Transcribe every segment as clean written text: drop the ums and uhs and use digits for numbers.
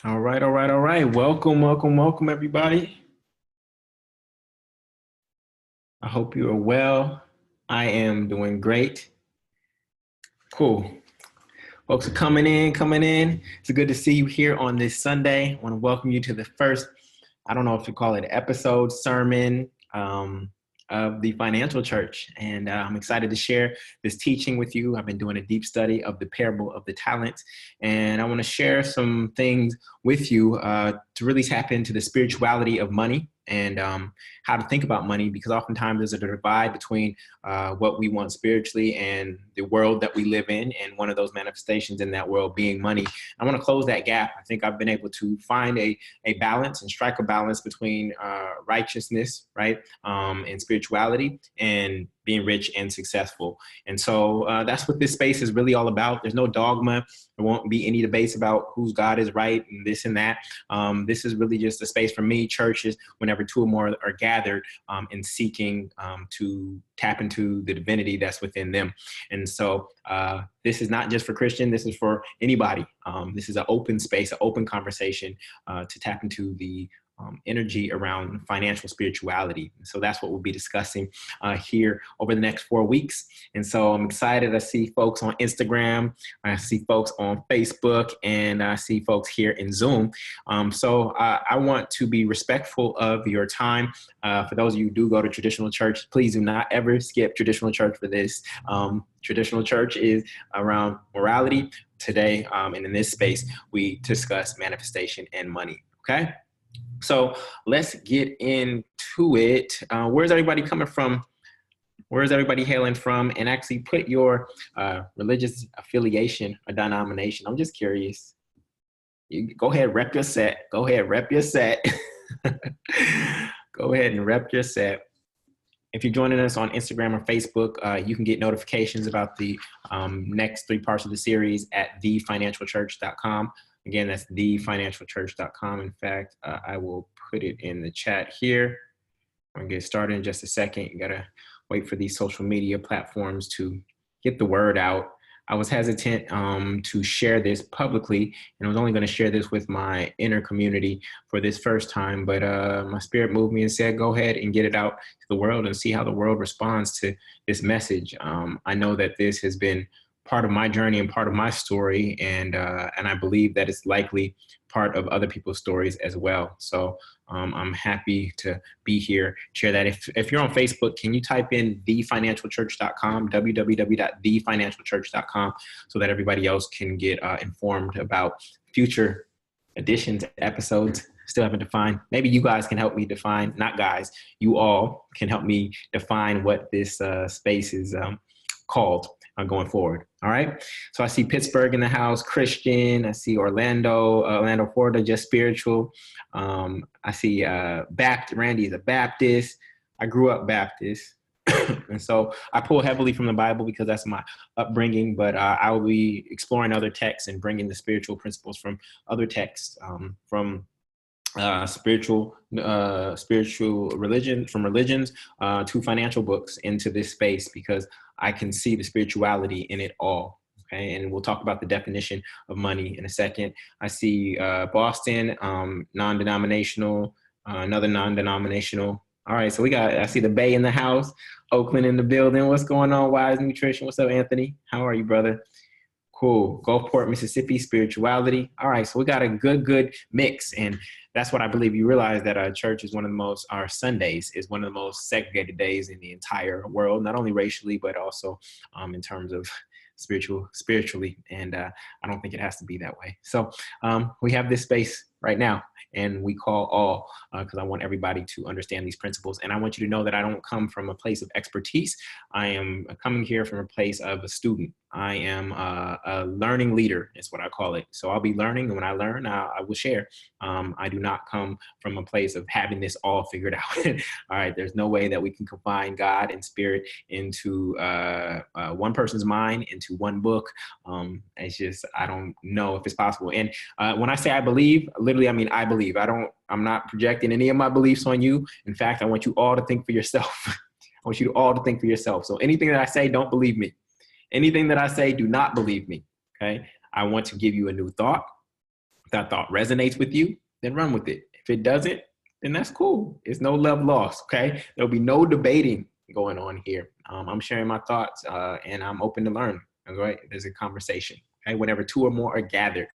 All right, all right, all right. Welcome, welcome, welcome, everybody. I hope you are well. I am doing great. Cool. Folks are coming in, coming in. It's good to see you here on this Sunday. I want to welcome you to the first, I don't know if you call it episode, sermon of the Financial Church. And I'm excited to share this teaching with you. I've been doing a deep study of the parable of the talents. And I want to share some things with you to really tap into the spirituality of money and how to think about money, because oftentimes there's a divide between what we want spiritually and the world that we live in, and one of those manifestations in that world being money. I want to close that gap. I think I've been able to find a balance and strike a balance between righteousness, right, and spirituality, and being rich and successful. And so that's what this space is really all about. There's no dogma. There won't be any debates about whose God is right and this and that. This is really just a space for me, churches, whenever two or more are gathered in seeking to tap into the divinity that's within them. And so this is not just for Christian. This is for anybody. This is an open space, an open conversation to tap into the energy around financial spirituality. So that's what we'll be discussing here over the next 4 weeks. And so I'm excited. I see folks on Instagram, I see folks on Facebook, and I see folks here in Zoom. So I want to be respectful of your time. For those of you who do go to traditional church, please do not ever skip traditional church for this. Traditional church is around morality. Today, and in this space, we discuss manifestation and money. Okay? So let's get into it. Where's everybody coming from? Where's everybody hailing from? And actually put your religious affiliation or denomination. I'm just curious. You go ahead, rep your set. Go ahead, rep your set. Go ahead and rep your set. If you're joining us on Instagram or Facebook, you can get notifications about the next 3 parts of the series at thefinancialchurch.com. Again, that's thefinancialchurch.com. In fact, I will put it in the chat here. I'm going to get started in just a second. You got to wait for these social media platforms to get the word out. I was hesitant to share this publicly, and I was only going to share this with my inner community for this first time, but my spirit moved me and said, go ahead and get it out to the world and see how the world responds to this message. I know that this has been part of my journey and part of my story, and I believe that it's likely part of other people's stories as well. So I'm happy to be here, share that. If you're on Facebook, can you type in thefinancialchurch.com, www.thefinancialchurch.com, so that everybody else can get informed about future editions, episodes. Still haven't defined. Maybe you guys can help me define, not guys, you all can help me define what this space is called going forward. All right. So I see Pittsburgh in the house, Christian. I see Orlando, Florida, just spiritual. I see Randy is a Baptist. I grew up Baptist. And so I pull heavily from the Bible because that's my upbringing, but I will be exploring other texts and bringing the spiritual principles from other texts, from spiritual religion, from religions to financial books into this space, because I can see the spirituality in it all. Okay, and we'll talk about the definition of money in a second. I see Boston, non-denominational, another non-denominational. All right, so I see the Bay in the house, Oakland in the building. What's going on, Wise Nutrition? What's up, Anthony? How are you, brother? Cool. Gulfport, Mississippi, spirituality. All right, so we got a good mix, and that's what I believe. You realize that our church is our Sundays is one of the most segregated days in the entire world, not only racially, but also in terms of spiritually. And I don't think it has to be that way. So we have this space right now, and we call all, because I want everybody to understand these principles. And I want you to know that I don't come from a place of expertise. I am coming here from a place of a student. I am a learning leader, is what I call it. So I'll be learning, and when I learn, I will share. I do not come from a place of having this all figured out. All right, there's no way that we can combine God and spirit into one person's mind, into one book. It's just, I don't know if it's possible. And when I say I believe, literally, I mean I believe. I'm not projecting any of my beliefs on you. In fact, I want you all to think for yourself. I want you all to think for yourself. So anything that I say, don't believe me. Anything that I say, do not believe me. Okay? I want to give you a new thought, that thought resonates with you, then run with it. If it doesn't, then that's cool. It's no love lost, okay? There'll be no debating going on here. I'm sharing my thoughts and I'm open to learn, okay? There's a conversation, okay? Whenever two or more are gathered.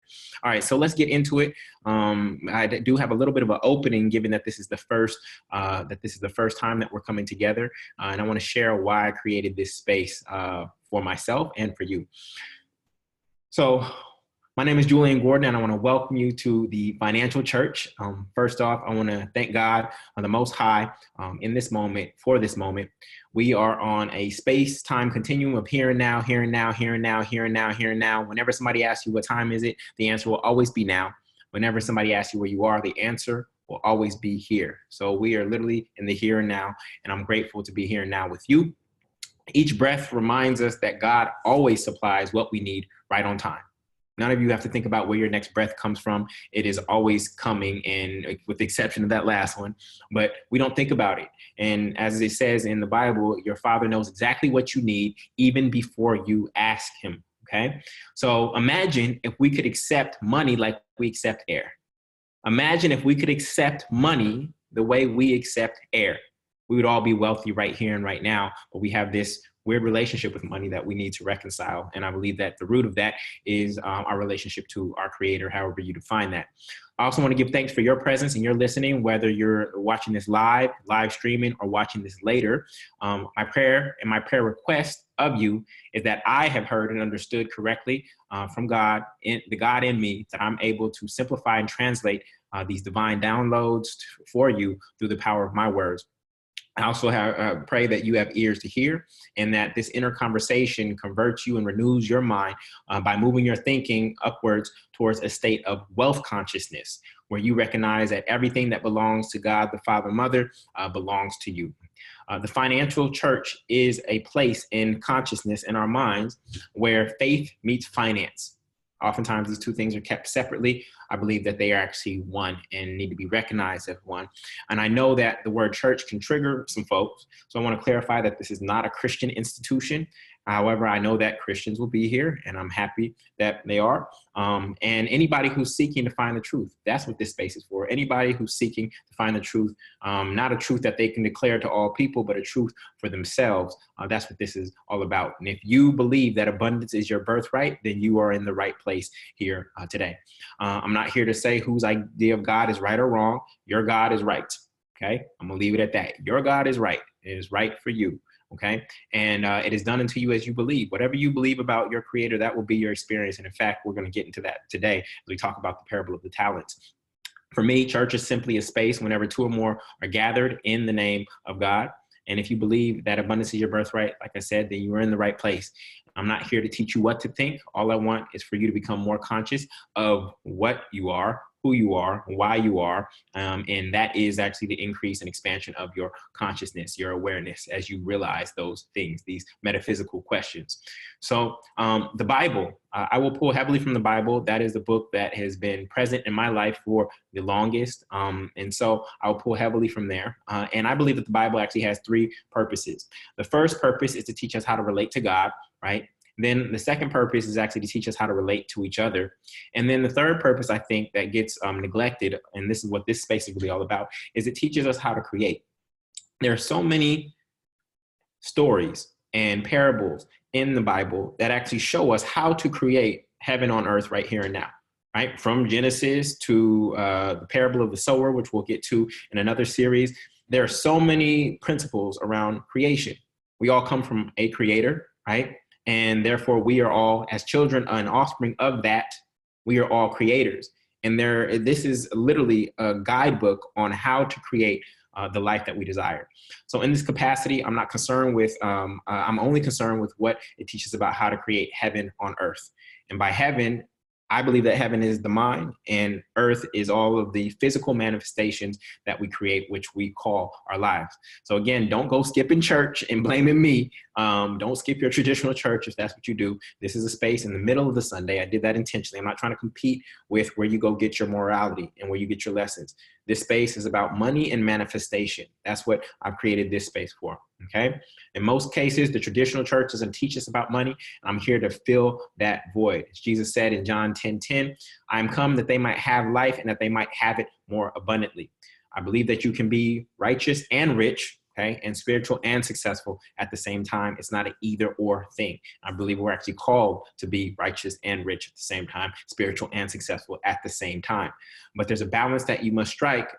All right, so let's get into it. I do have a little bit of an opening given that this is the first time that we're coming together. And I wanna share why I created this space for myself and for you. So, my name is Julian Gordon, and I want to welcome you to the Financial Church. First off, I want to thank God on the Most High in this moment, for this moment. We are on a space-time continuum of here and now, here and now, here and now, here and now, here and now. Whenever somebody asks you what time is it, the answer will always be now. Whenever somebody asks you where you are, the answer will always be here. So we are literally in the here and now, and I'm grateful to be here and now with you. Each breath reminds us that God always supplies what we need right on time. None of you have to think about where your next breath comes from. It is always coming, and with the exception of that last one, but we don't think about it. And as it says in the Bible, your Father knows exactly what you need even before you ask him, okay? So imagine if we could accept money like we accept air. Imagine if we could accept money the way we accept air. We would all be wealthy right here and right now, but we have this weird relationship with money that we need to reconcile. And I believe that the root of that is our relationship to our Creator, however you define that. I also want to give thanks for your presence and your listening, whether you're watching this live streaming, or watching this later. My prayer and my prayer request of you is that I have heard and understood correctly from God, the God in me, that I'm able to simplify and translate these divine downloads for you through the power of my words. I also pray that you have ears to hear, and that this inner conversation converts you and renews your mind by moving your thinking upwards towards a state of wealth consciousness, where you recognize that everything that belongs to God, the Father, Mother, belongs to you. The financial church is a place in consciousness in our minds where faith meets finance. Oftentimes, these two things are kept separately. I believe that they are actually one and need to be recognized as one. And I know that the word church can trigger some folks. So I want to clarify that this is not a Christian institution. However, I know that Christians will be here, and I'm happy that they are. And anybody who's seeking to find the truth, that's what this space is for. Anybody who's seeking to find the truth, not a truth that they can declare to all people, but a truth for themselves. That's what this is all about. And if you believe that abundance is your birthright, then you are in the right place here today. I'm not here to say whose idea of God is right or wrong. Your God is right. Okay, I'm gonna leave it at that. Your God is right. It is right for you. Okay, and it is done unto you as you believe. Whatever you believe about your Creator, that will be your experience. And in fact, we're going to get into that today as we talk about the parable of the talents. For me, church is simply a space whenever two or more are gathered in the name of God. And if you believe that abundance is your birthright, like I said, then you are in the right place. I'm not here to teach you what to think. All I want is for you to become more conscious of what you are, who you are, why you are, and that is actually the increase and expansion of your consciousness, your awareness, as you realize those things, these metaphysical questions. So the Bible, I will pull heavily from the Bible. That is the book that has been present in my life for the longest, and so I'll pull heavily from there. And I believe that the Bible actually has three purposes. The first purpose is to teach us how to relate to God, right? Then the second purpose is actually to teach us how to relate to each other. And then the third purpose, I think, that gets neglected, and this is what this space is really all about, is it teaches us how to create. There are so many stories and parables in the Bible that actually show us how to create heaven on earth right here and now, right? From Genesis to the parable of the sower, which we'll get to in another series. There are so many principles around creation. We all come from a creator, right? And therefore, we are all, as children and offspring of that, we are all creators. And this is literally a guidebook on how to create the life that we desire. So in this capacity, I'm not concerned with, I'm only concerned with what it teaches about how to create heaven on earth. And by heaven, I believe that heaven is the mind and earth is all of the physical manifestations that we create, which we call our lives. So again, don't go skipping church and blaming me. Don't skip your traditional church if that's what you do. This is a space in the middle of the Sunday. I did that intentionally. I'm not trying to compete with where you go get your morality and where you get your lessons. This space is about money and manifestation. That's what I've created this space for, okay? In most cases, the traditional church doesn't teach us about money. I'm here to fill that void. As Jesus said in John 10:10, I am come that they might have life and that they might have it more abundantly. I believe that you can be righteous and rich, okay, and spiritual and successful at the same time. It's not an either or thing. I believe we're actually called to be righteous and rich at the same time, spiritual and successful at the same time. But there's a balance that you must strike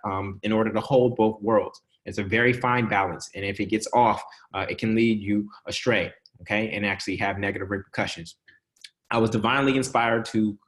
in order to hold both worlds. It's a very fine balance. And if it gets off, it can lead you astray, okay, and actually have negative repercussions. I was divinely inspired to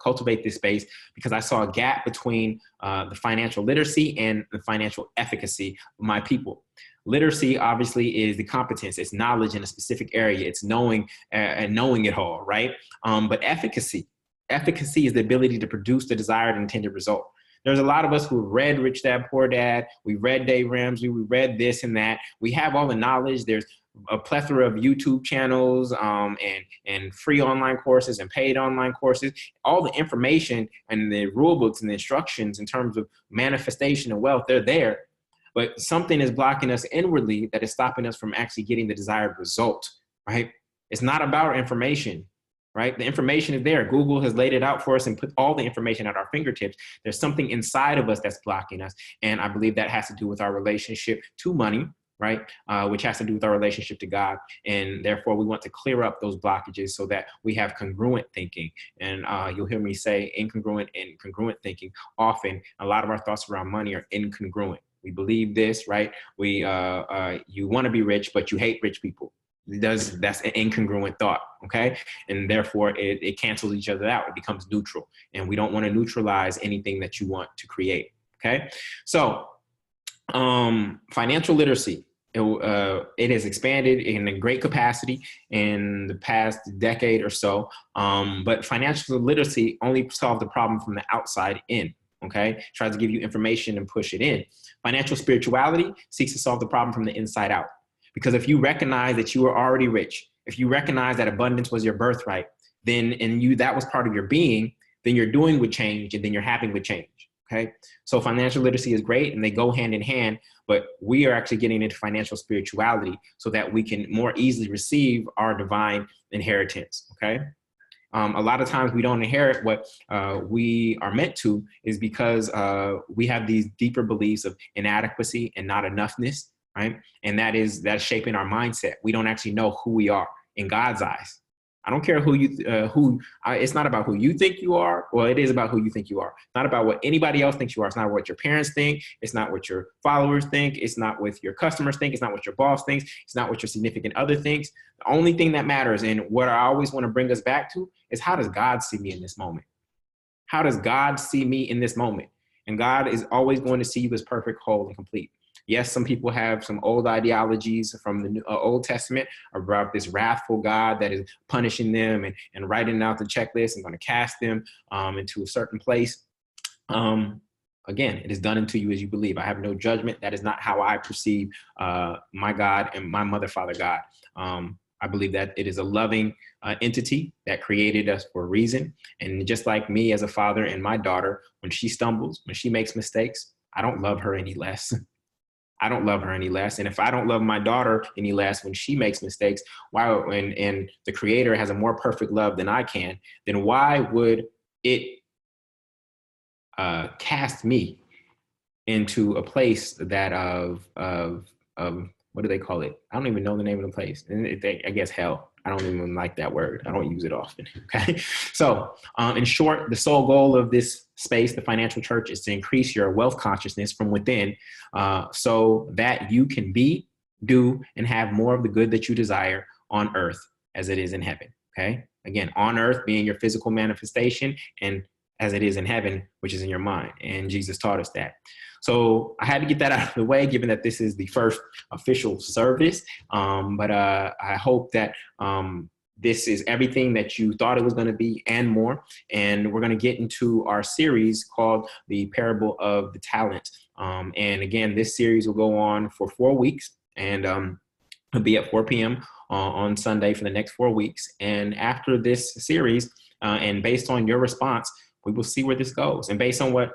cultivate this space because I saw a gap between the financial literacy and the financial efficacy of my people. Literacy obviously is the competence, it's knowledge in a specific area, it's knowing and knowing it all, right? But efficacy is the ability to produce the desired and intended result. There's a lot of us who read Rich Dad Poor Dad, we read Dave Ramsey, we read this and that. We have all the knowledge. There's a plethora of YouTube channels and free online courses and paid online courses. All the information and the rule books and the instructions in terms of manifestation and wealth, they're there. But something is blocking us inwardly that is stopping us from actually getting the desired result, right? It's not about information, right? The information is there. Google has laid it out for us and put all the information at our fingertips. There's something inside of us that's blocking us. And I believe that has to do with our relationship to money, right? Which has to do with our relationship to God. And therefore we want to clear up those blockages so that we have congruent thinking. And you'll hear me say incongruent and congruent thinking often. A lot of our thoughts around money are incongruent. We believe this, right? You want to be rich, but you hate rich people. That's an incongruent thought, okay? And therefore it cancels each other out. It becomes neutral. And we don't want to neutralize anything that you want to create, okay? So financial literacy, it has expanded in a great capacity in the past decade or so. But financial literacy only solved the problem from the outside in, okay? Tries to give you information and push it in. Financial spirituality seeks to solve the problem from the inside out. Because if you recognize that you are already rich, if you recognize that abundance was your birthright, then that was part of your being, then your doing would change and then your having would change. Okay. So financial literacy is great and they go hand in hand, but we are actually getting into financial spirituality so that we can more easily receive our divine inheritance. Okay. A lot of times we don't inherit what we are meant to is because we have these deeper beliefs of inadequacy and not enoughness, right? And that's shaping our mindset. We don't actually know who we are in God's eyes. I don't care it's not about who you think you are. Well, it is about who you think you are. Not about what anybody else thinks you are. It's not what your parents think. It's not what your followers think. It's not what your customers think. It's not what your boss thinks. It's not what your significant other thinks. The only thing that matters, and what I always want to bring us back to, is how does God see me in this moment? How does God see me in this moment? And God is always going to see you as perfect, whole, and complete. Yes, some people have some old ideologies from the Old Testament about this wrathful God that is punishing them and writing out the checklist and going to cast them into a certain place. Again, it is done unto you as you believe. I have no judgment. That is not how I perceive my God and my mother, father God. I believe that it is a loving entity that created us for a reason. And just like me as a father and my daughter, when she stumbles, when she makes mistakes, I don't love her any less. I don't love her any less. And if I don't love my daughter any less when she makes mistakes, and the Creator has a more perfect love than I can, then why would it cast me into a place that of what do they call it? I don't even know the name of the place. I guess hell. I don't even like that word. I don't use it often. Okay. So in short, the sole goal of this space, the financial church, is to increase your wealth consciousness from within so that you can be, do, and have more of the good that you desire on earth as it is in heaven. Okay. Again, on earth being your physical manifestation, and as it is in heaven, which is in your mind. And Jesus taught us that. So I had to get that out of the way, given that this is the first official service. But I hope that this is everything that you thought it was going to be and more. And we're going to get into our series called The Parable of the Talent. And again, this series will go on for 4 weeks, and it'll be at 4 p.m. On Sunday for the next 4 weeks. And after this series, and based on your response, we will see where this goes. And based on what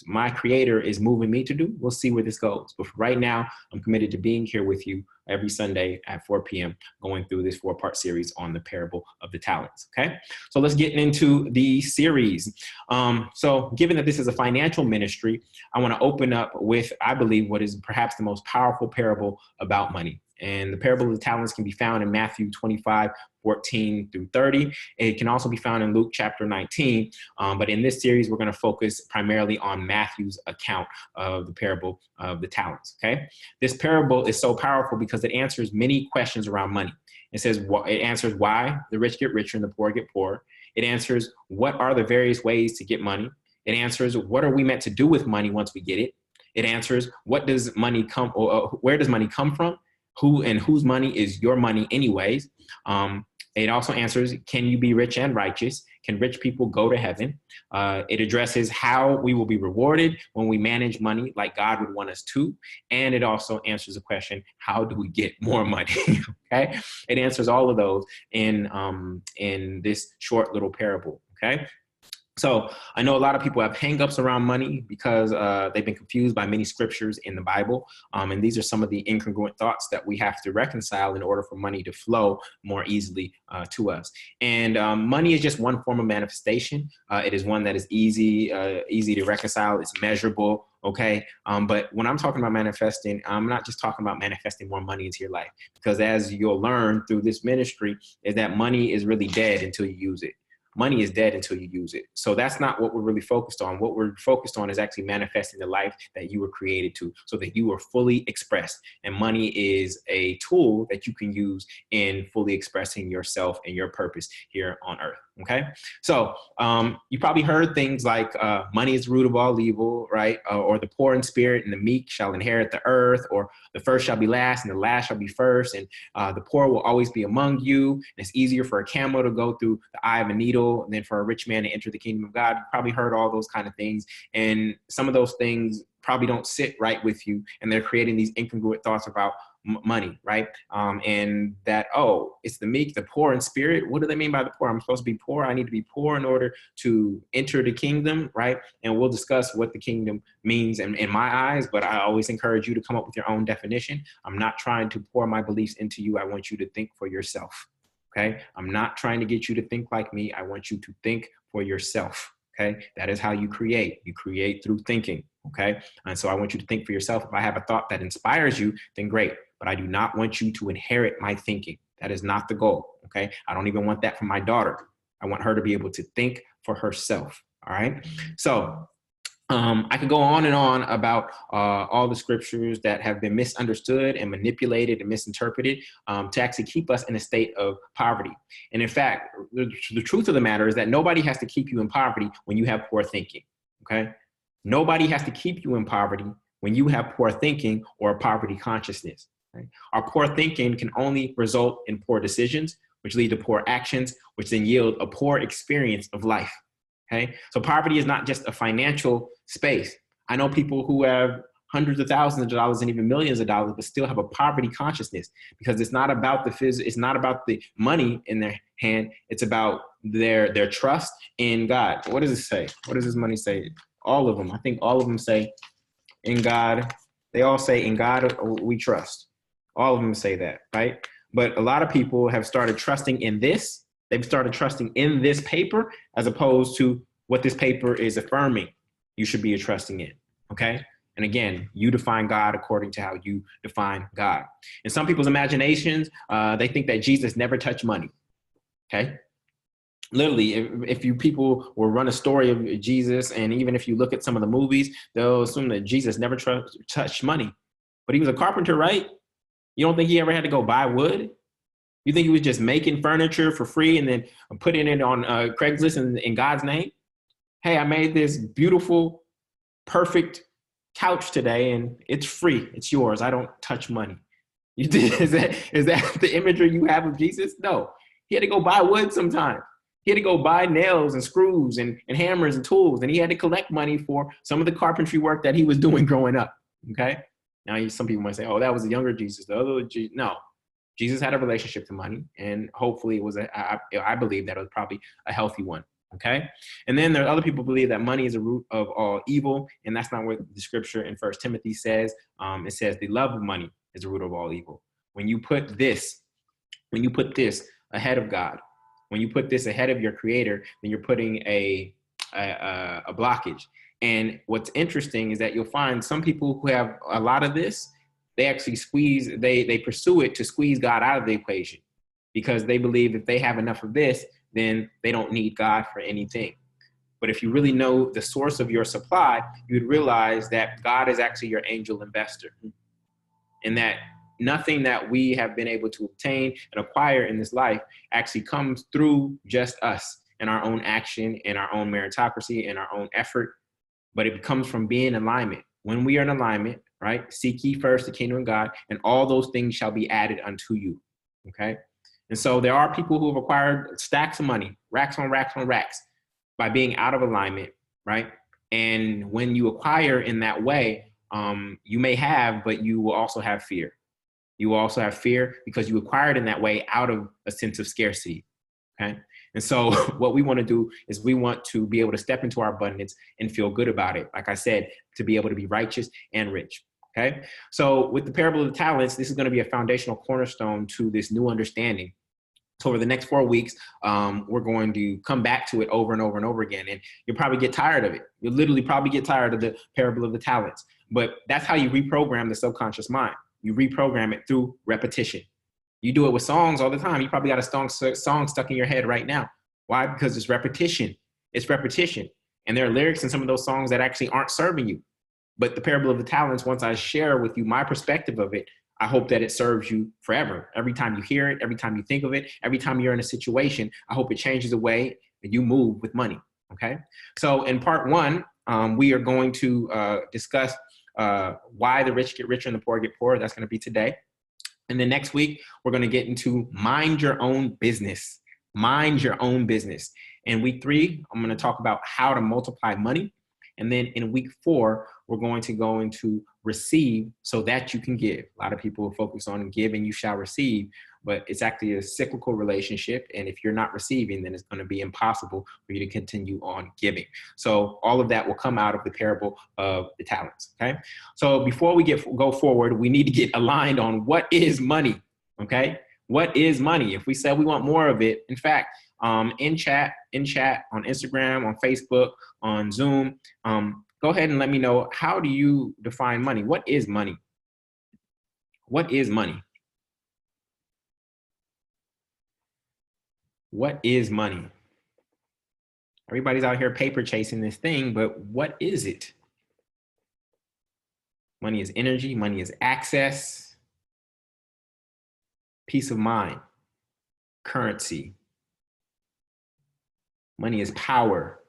my creator is moving me to do, we'll see where this goes. But for right now, I'm committed to being here with you every Sunday at 4 p.m. going through this 4-part series on the parable of the talents. Okay, so let's get into the series. So given that this is a financial ministry, I want to open up with, I believe, what is perhaps the most powerful parable about money. And the parable of the talents can be found in Matthew 25:14 through 30. It can also be found in Luke chapter 19. But in this series, we're going to focus primarily on Matthew's account of the parable of the talents. Okay, this parable is so powerful because it answers many questions around money. It answers why the rich get richer and the poor get poorer. It answers what are the various ways to get money. It answers what are we meant to do with money once we get it. It answers what does money come, or where does money come from? Who and whose money is your money anyways? It also answers, can you be rich and righteous? Can rich people go to heaven? It addresses how we will be rewarded when we manage money like God would want us to. And it also answers the question, how do we get more money? Okay, it answers all of those in this short little parable. Okay. So I know a lot of people have hangups around money because they've been confused by many scriptures in the Bible. And these are some of the incongruent thoughts that we have to reconcile in order for money to flow more easily to us. And money is just one form of manifestation. It is one that is easy to reconcile. It's measurable. Okay. But when I'm talking about manifesting, I'm not just talking about manifesting more money into your life, because as you'll learn through this ministry is that money is really dead until you use it. Money is dead until you use it. So that's not what we're really focused on. What we're focused on is actually manifesting the life that you were created to, so that you are fully expressed. And money is a tool that you can use in fully expressing yourself and your purpose here on earth. Okay. So you probably heard things like money is the root of all evil, right? Or the poor in spirit and the meek shall inherit the earth, or the first shall be last and the last shall be first. And the poor will always be among you. And it's easier for a camel to go through the eye of a needle than for a rich man to enter the kingdom of God. You probably heard all those kind of things. And some of those things probably don't sit right with you. And they're creating these incongruent thoughts about money, right? And that, oh, it's the meek, the poor in spirit. What do they mean by the poor? I'm supposed to be poor. I need to be poor in order to enter the kingdom, right? And we'll discuss what the kingdom means in my eyes, but I always encourage you to come up with your own definition. I'm not trying to pour my beliefs into you. I want you to think for yourself, okay? I'm not trying to get you to think like me. I want you to think for yourself, okay? That is how you create. You create through thinking, okay? And so I want you to think for yourself. If I have a thought that inspires you, then great. But I do not want you to inherit my thinking. That is not the goal, okay? I don't even want that from my daughter. I want her to be able to think for herself, all right? So I could go on and on about all the scriptures that have been misunderstood and manipulated and misinterpreted to actually keep us in a state of poverty. And in fact, the truth of the matter is that nobody has to keep you in poverty when you have poor thinking, okay? Nobody has to keep you in poverty when you have poor thinking or poverty consciousness. Right? Our poor thinking can only result in poor decisions, which lead to poor actions, which then yield a poor experience of life. Okay, so poverty is not just a financial space. I know people who have hundreds of thousands of dollars and even millions of dollars, but still have a poverty consciousness, because it's not about the Fizz, it's not about the money in their hand. It's about their trust in God. What does it say? What does this money say? All of them. I think all of them say, in God. They all say, in God we trust. All of them say that, right? But a lot of people have started trusting in this. They've started trusting in this paper as opposed to what this paper is affirming you should be trusting in, okay? And again, you define God according to how you define God. In some people's imaginations, they think that Jesus never touched money, okay? Literally, if you people will run a story of Jesus, and even if you look at some of the movies, they'll assume that Jesus never touched money. But he was a carpenter, right? You don't think he ever had to go buy wood? You think he was just making furniture for free and then putting it on Craigslist in God's name? Hey, I made this beautiful, perfect couch today and it's free. It's yours. I don't touch money. Is that the imagery you have of Jesus? No. He had to go buy wood sometimes. He had to go buy nails and screws and hammers and tools, and he had to collect money for some of the carpentry work that he was doing growing up, okay? Now, some people might say, oh, that was the younger Jesus. The other Jesus. No, Jesus had a relationship to money, and hopefully it was I believe that it was probably a healthy one. Okay. And then there are other people who believe that money is the root of all evil. And that's not what the scripture in First Timothy says. It says the love of money is the root of all evil. When you put this ahead of God, when you put this ahead of your creator, then you're putting a blockage. And what's interesting is that you'll find some people who have a lot of this, they actually they pursue it to squeeze God out of the equation, because they believe if they have enough of this, then they don't need God for anything. But if you really know the source of your supply, you'd realize that God is actually your angel investor, and that nothing that we have been able to obtain and acquire in this life actually comes through just us and our own action and our own meritocracy and our own effort, but it comes from being in alignment. When we are in alignment, right? Seek ye first the kingdom of God, and all those things shall be added unto you, okay? And so there are people who have acquired stacks of money, racks on racks on racks, by being out of alignment, right? And when you acquire in that way, you may have, but you will also have fear. You will also have fear because you acquired in that way out of a sense of scarcity, okay? And so what we want to do is we want to be able to step into our abundance and feel good about it. Like I said, to be able to be righteous and rich, okay? So with the parable of the talents, this is going to be a foundational cornerstone to this new understanding. So over the next 4 weeks, we're going to come back to it over and over and over again. And you'll probably get tired of it. You'll literally probably get tired of the parable of the talents. But that's how you reprogram the subconscious mind. You reprogram it through repetition. You do it with songs all the time. You probably got a song stuck in your head right now. Why? Because it's repetition. It's repetition. And there are lyrics in some of those songs that actually aren't serving you. But the parable of the talents, once I share with you my perspective of it, I hope that it serves you forever. Every time you hear it, every time you think of it, every time you're in a situation, I hope it changes the way that you move with money, okay? So in part one, we are going to discuss why the rich get richer and the poor get poorer. That's gonna be today. And then next week, we're gonna get into mind your own business. Mind your own business. In week 3, I'm gonna talk about how to multiply money. And then in week 4, we're going to go into receive so that you can give. A lot of people focus on give and you shall receive, but it's actually a cyclical relationship. And if you're not receiving, then it's going to be impossible for you to continue on giving. So all of that will come out of the parable of the talents, okay? So before we go forward, we need to get aligned on what is money, okay? What is money? If we said we want more of it, in fact, in chat, on Instagram, on Facebook, on Zoom, go ahead and let me know, how do you define money? What is money? What is money? What is money? Everybody's out here paper chasing this thing, but what is it? Money is energy, money is access, peace of mind, currency. Money is power,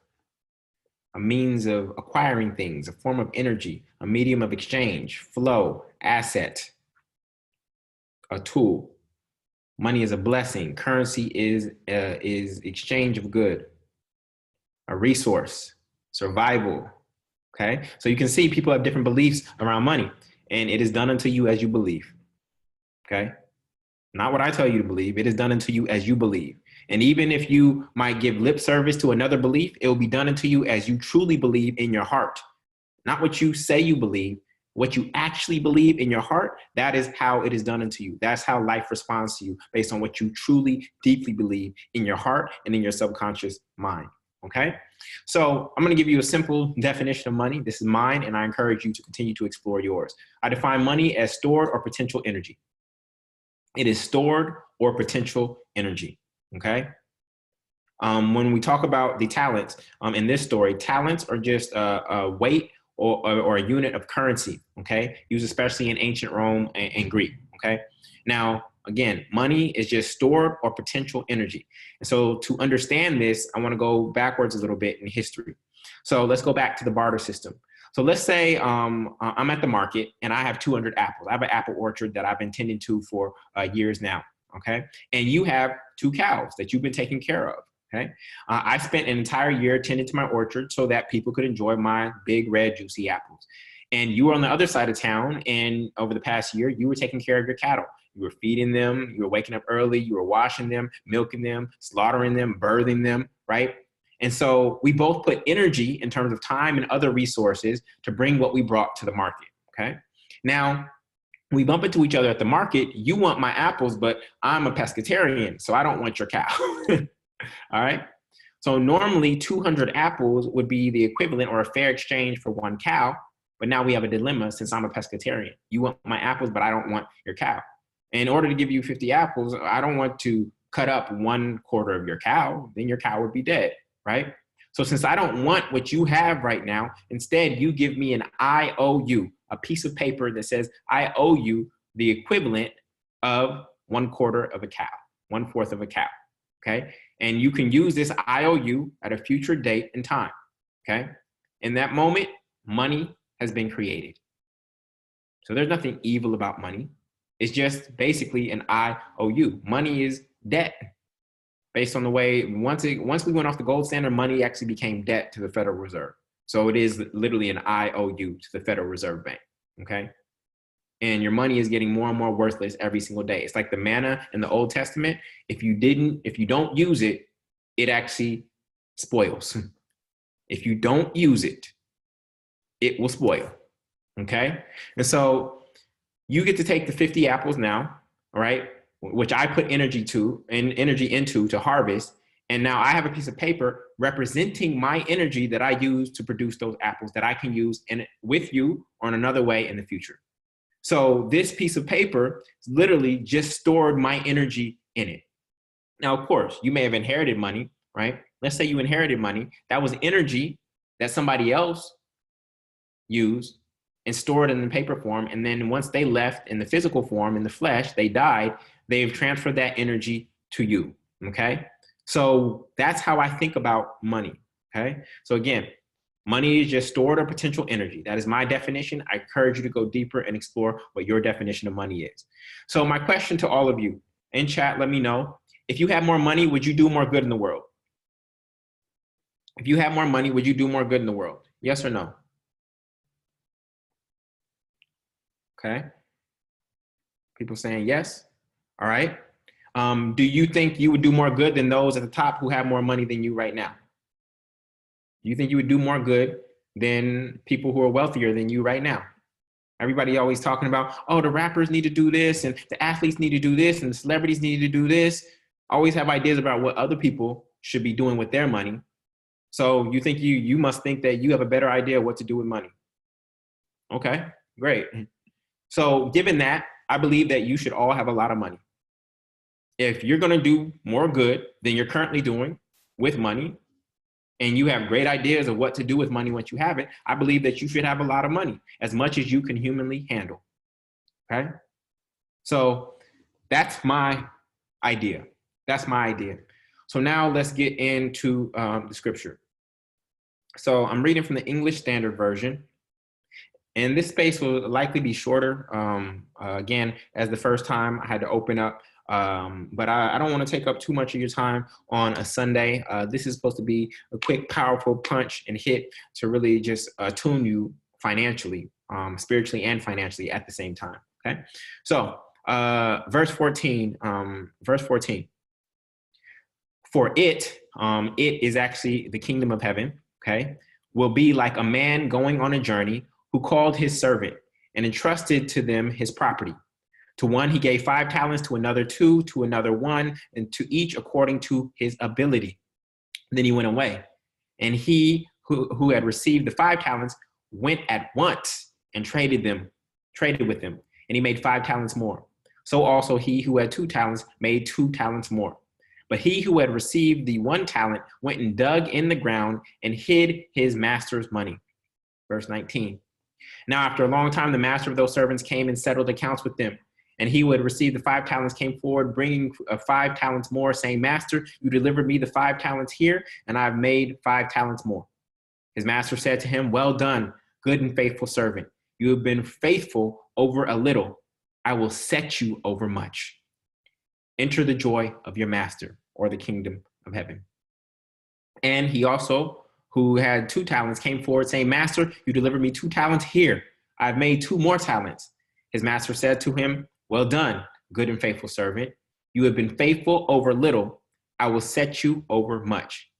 a means of acquiring things, a form of energy, a medium of exchange, flow, asset, a tool. Money is a blessing. Currency is exchange of good, a resource, survival, okay? So you can see people have different beliefs around money, and it is done unto you as you believe, okay? Not what I tell you to believe, it is done unto you as you believe. And even if you might give lip service to another belief, it will be done unto you as you truly believe in your heart. Not what you say you believe, what you actually believe in your heart, that is how it is done unto you. That's how life responds to you, based on what you truly, deeply believe in your heart and in your subconscious mind, okay? So I'm gonna give you a simple definition of money. This is mine, and I encourage you to continue to explore yours. I define money as stored or potential energy. It is stored or potential energy, okay? When we talk about the talents in this story, talents are just a weight or a unit of currency, okay? Used especially in ancient Rome and Greek, okay? Now, again, money is just stored or potential energy. And so to understand this, I wanna go backwards a little bit in history. So let's go back to the barter system. So let's say I'm at the market and I have 200 apples. I have an apple orchard that I've been tending to for years now, okay? And you have 2 cows that you've been taking care of, okay? I spent an entire year tending to my orchard so that people could enjoy my big, red, juicy apples. And you were on the other side of town, and over the past year, you were taking care of your cattle. You were feeding them, you were waking up early, you were washing them, milking them, slaughtering them, birthing them, right? And so we both put energy in terms of time and other resources to bring what we brought to the market, okay? Now, we bump into each other at the market. You want my apples, but I'm a pescatarian, so I don't want your cow. All right? So normally 200 apples would be the equivalent or a fair exchange for one cow, but now we have a dilemma since I'm a pescatarian. You want my apples, but I don't want your cow. In order to give you 50 apples, I don't want to cut up 1/4 of your cow, then your cow would be dead, right? So since I don't want what you have right now, instead you give me an IOU, a piece of paper that says I owe you the equivalent of 1/4 of a cow, 1/4 of a cow, okay? And you can use this IOU at a future date and time, okay? In that moment, money has been created. So there's nothing evil about money. It's just basically an IOU. Money is debt. Based on the way, once we went off the gold standard, money actually became debt to the Federal Reserve. So it is literally an IOU to the Federal Reserve Bank, okay? And your money is getting more and more worthless every single day. It's like the manna in the Old Testament. If you don't use it, it actually spoils. If you don't use it, it will spoil, okay? And so you get to take the 50 apples now, all right? Which I put energy into to harvest. And now I have a piece of paper representing my energy that I use to produce those apples that I can use with you or in another way in the future. So this piece of paper literally just stored my energy in it. Now, of course, you may have inherited money, right? Let's say you inherited money. That was energy that somebody else used and stored in the paper form. And then once they left in the physical form, in the flesh, they died, they've transferred that energy to you, okay? So that's how I think about money, okay? So again, money is just stored or potential energy. That is my definition. I encourage you to go deeper and explore what your definition of money is. So my question to all of you in chat, let me know, if you had more money, would you do more good in the world? If you had more money, would you do more good in the world? Yes or no? Okay. People saying yes. All right. Do you think you would do more good than those at the top who have more money than you right now? Do you think you would do more good than people who are wealthier than you right now? Everybody always talking about, oh, the rappers need to do this and the athletes need to do this and the celebrities need to do this. Always have ideas about what other people should be doing with their money. So you think you must think that you have a better idea of what to do with money. Okay, great. So given that, I believe that you should all have a lot of money. If you're going to do more good than you're currently doing with money, and you have great ideas of what to do with money once you have it, I believe that you should have a lot of money, as much as you can humanly handle, okay? So that's my idea. That's my idea. So now let's get into the scripture. So I'm reading from the English Standard Version. And this space will likely be shorter. Again, as the first time I had to open up, but I don't want to take up too much of your time on a Sunday. This is supposed to be a quick, powerful punch and hit to really just tune you financially, spiritually and financially at the same time, okay? So verse 14, for it is actually the kingdom of heaven, okay, will be like a man going on a journey who called his servant and entrusted to them his property. To one he gave 5 talents, to another 2, to another 1, and to each according to his ability. Then he went away. And he who had received the 5 talents went at once and traded with them. And he made 5 talents more. So also he who had 2 talents made 2 talents more. But he who had received the 1 talent went and dug in the ground and hid his master's money. Verse 19. Now, after a long time, the master of those servants came and settled accounts with them. And he who had received the 5 talents came forward, bringing 5 talents more, saying, Master, you delivered me the 5 talents here, and I've made 5 talents more. His master said to him, Well done, good and faithful servant. You have been faithful over a little. I will set you over much. Enter the joy of your master, or the kingdom of heaven. And he also, who had 2 talents, came forward saying, Master, you delivered me 2 talents here. I've made 2 more talents. His master said to him, Well done, good and faithful servant. You have been faithful over little. I will set you over much.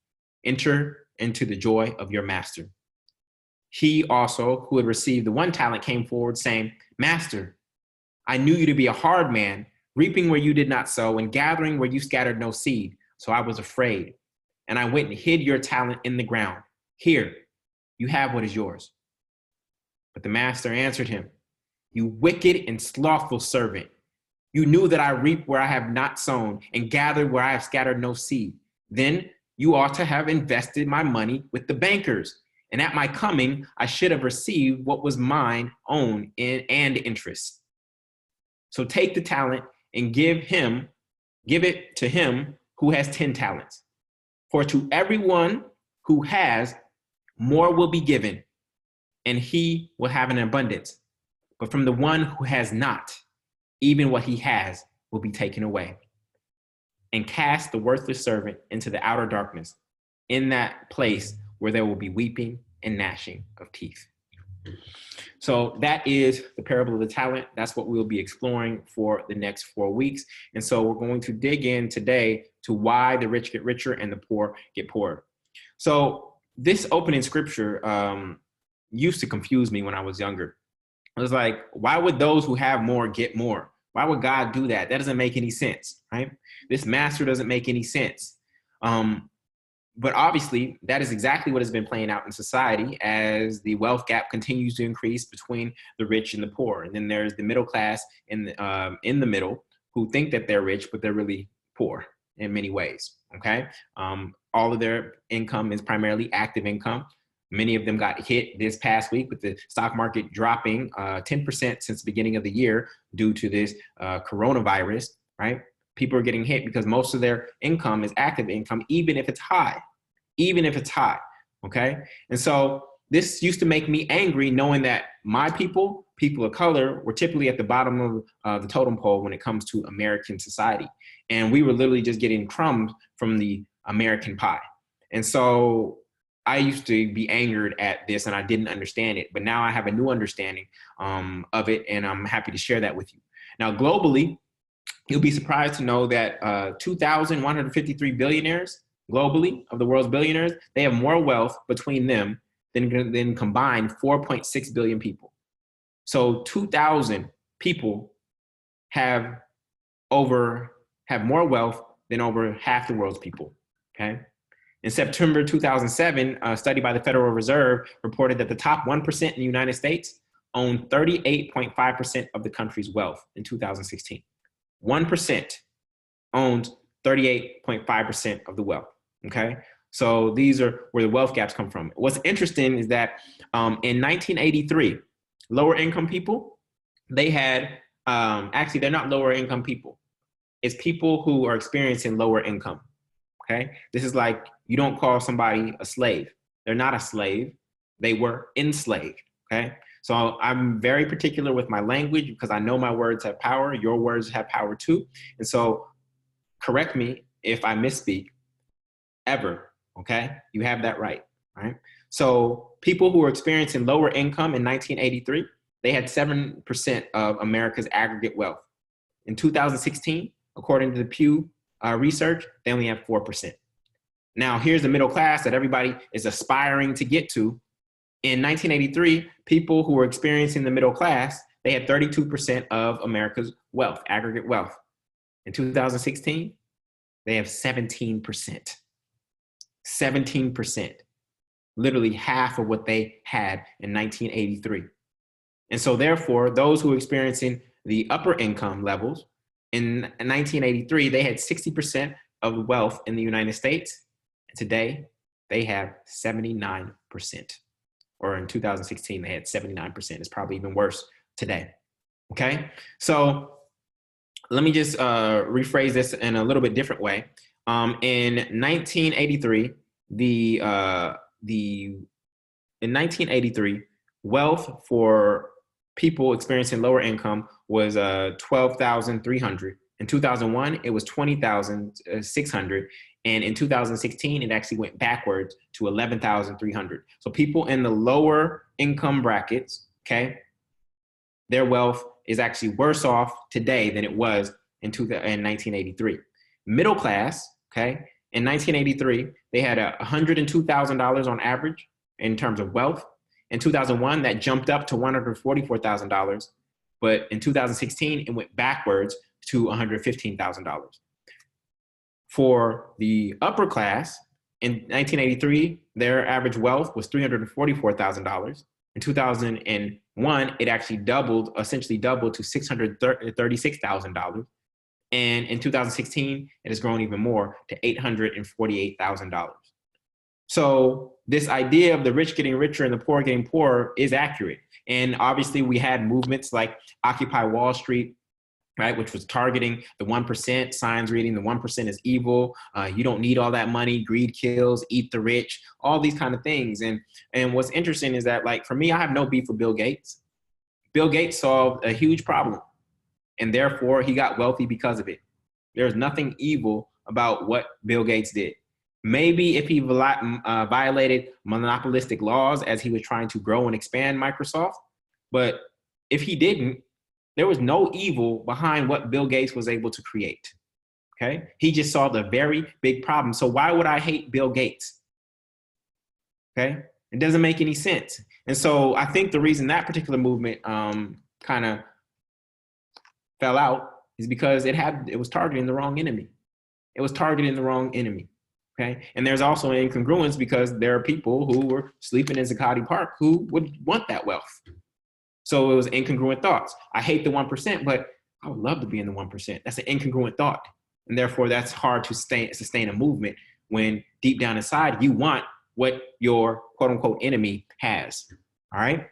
enter into the joy of your master. He also, who had received the 1 talent, came forward saying, Master, I knew you to be a hard man, reaping where you did not sow and gathering where you scattered no seed. So I was afraid, and I went and hid your talent in the ground. Here, you have what is yours. But the master answered him, You wicked and slothful servant. You knew that I reap where I have not sown and gathered where I have scattered no seed. Then you ought to have invested my money with the bankers, and at my coming, I should have received what was mine own and interest. So take the talent and give it to him who has 10 talents. For to everyone who has, more will be given, and he will have an abundance. But from the one who has not, even what he has will be taken away. And cast the worthless servant into the outer darkness, in that place where there will be weeping and gnashing of teeth. So that is the parable of the talent. That's what we'll be exploring for the next 4 weeks. And so we're going to dig in today to why the rich get richer and the poor get poorer. So this opening scripture used to confuse me when I was younger. I was like, why would those who have more get more? Why would God do that? That doesn't make any sense, right? This master doesn't make any sense. But obviously, that is exactly what has been playing out in society as the wealth gap continues to increase between the rich and the poor. And then there's the middle class in the middle who think that they're rich, but they're really poor in many ways, okay? All of their income is primarily active income. Many of them got hit this past week with the stock market dropping 10% since the beginning of the year due to this coronavirus, right? People are getting hit because most of their income is active income, even if it's high, okay? And so this used to make me angry knowing that my people of color, were typically at the bottom of the totem pole when it comes to American society. And we were literally just getting crumbs from the American pie. And so I used to be angered at this and I didn't understand it, but now I have a new understanding of it, and I'm happy to share that with you. Now, globally, you'll be surprised to know that 2,153 billionaires globally, of the world's billionaires, they have more wealth between them than combined 4.6 billion people. So 2,000 people have more wealth than over half the world's people, okay? In September 2007, a study by the Federal Reserve reported that the top 1% in the United States owned 38.5% of the country's wealth in 2016. 1% owned 38.5% of the wealth, okay? So these are where the wealth gaps come from. What's interesting is that in 1983, lower income people, they had, actually they're not lower income people. It's people who are experiencing lower income, okay? This is like, you don't call somebody a slave. They're not a slave. They were enslaved, okay? So I'm very particular with my language because I know my words have power. Your words have power too. And so correct me if I misspeak ever, okay? You have that right? So people who were experiencing lower income in 1983, they had 7% of America's aggregate wealth. In 2016, according to the Pew research, they only have 4%. Now, here's the middle class that everybody is aspiring to get to. In 1983, people who were experiencing the middle class, they had 32% of America's wealth, aggregate wealth. In 2016, they have 17%. 17%. Literally half of what they had in 1983. And so therefore, those who are experiencing the upper income levels, in 1983, they had 60% of the wealth in the United States. And today, they have 79%. Or in 2016, they had 79%. It's probably even worse today, okay? So let me just rephrase this in a little bit different way. In 1983, in 1983, wealth for people experiencing lower income was 12,300. In 2001, it was 20,600. And in 2016, it actually went backwards to 11,300. So people in the lower income brackets, okay, their wealth is actually worse off today than it was in 1983. Middle class, okay, In 1983, they had $102,000 on average in terms of wealth. In 2001, that jumped up to $144,000. But in 2016, it went backwards to $115,000. For the upper class, in 1983, their average wealth was $344,000. In 2001, it actually essentially doubled to $636,000. And in 2016, it has grown even more to $848,000. So this idea of the rich getting richer and the poor getting poorer is accurate. And obviously we had movements like Occupy Wall Street, right, which was targeting the 1%, signs reading the 1% is evil, you don't need all that money, greed kills, eat the rich, all these kind of things. And what's interesting is that, like, for me, I have no beef with Bill Gates. Bill Gates solved a huge problem, and therefore he got wealthy because of it. There's nothing evil about what Bill Gates did. Maybe if he violated monopolistic laws as he was trying to grow and expand Microsoft, but if he didn't, there was no evil behind what Bill Gates was able to create, okay? He just solved a very big problem. So why would I hate Bill Gates, okay? It doesn't make any sense. And so I think the reason that particular movement kind of fell out is because it was targeting the wrong enemy. It was targeting the wrong enemy, okay? And there's also an incongruence because there are people who were sleeping in Zuccotti Park who would want that wealth. So it was incongruent thoughts. I hate the 1%, but I would love to be in the 1%. That's an incongruent thought. And therefore, that's hard to sustain a movement when deep down inside, you want what your quote unquote enemy has. All right.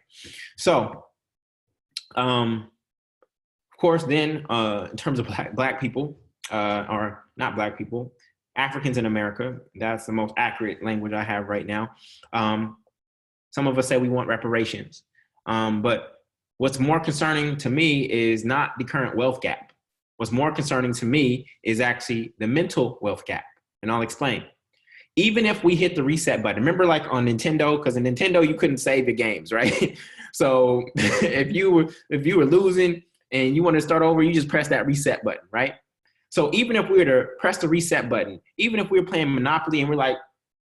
So, of course, then in terms of black people, or not black people, Africans in America, that's the most accurate language I have right now. Some of us say we want reparations, but what's more concerning to me is not the current wealth gap. What's more concerning to me is actually the mental wealth gap, and I'll explain. Even if we hit the reset button, remember like on Nintendo, because in Nintendo you couldn't save your games, right? So if you were losing and you want to start over, you just press that reset button, right? So even if we were to press the reset button, even if we were playing Monopoly and we're like,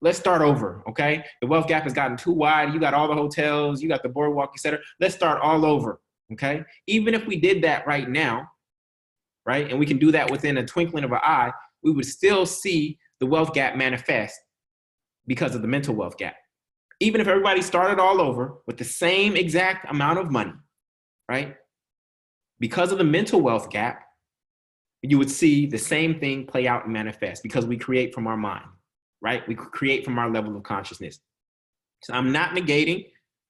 let's start over, okay? The wealth gap has gotten too wide. You got all the hotels, you got the boardwalk, et cetera. Let's start all over, okay? Even if we did that right now, right, and we can do that within a twinkling of an eye, we would still see the wealth gap manifest because of the mental wealth gap. Even if everybody started all over with the same exact amount of money, right? Because of the mental wealth gap, you would see the same thing play out and manifest because we create from our mind, right? We create from our level of consciousness. So I'm not negating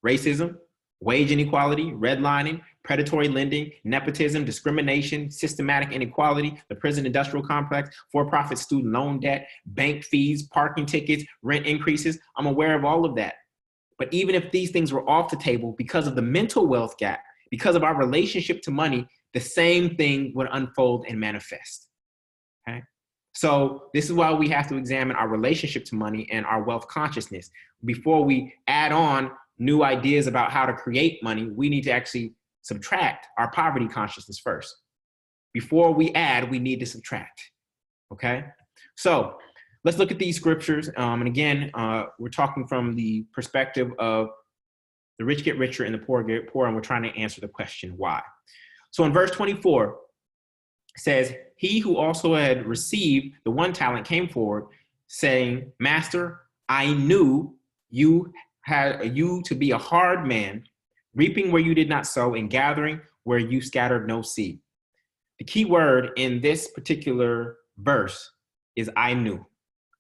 racism, wage inequality, redlining, predatory lending, nepotism, discrimination, systematic inequality, the prison industrial complex, for-profit student loan debt, bank fees, parking tickets, rent increases. I'm aware of all of that. But even if these things were off the table because of the mental wealth gap, because of our relationship to money, the same thing would unfold and manifest, okay? So this is why we have to examine our relationship to money and our wealth consciousness. Before we add on new ideas about how to create money, we need to actually subtract our poverty consciousness first. Before we add, we need to subtract, okay? So let's look at these scriptures. And again, we're talking from the perspective of the rich get richer and the poor get poor, and we're trying to answer the question, why? So in verse 24, it says, he who also had received the 1 talent came forward, saying, Master, I knew you to be a hard man, reaping where you did not sow and gathering where you scattered no seed. The key word in this particular verse is I knew,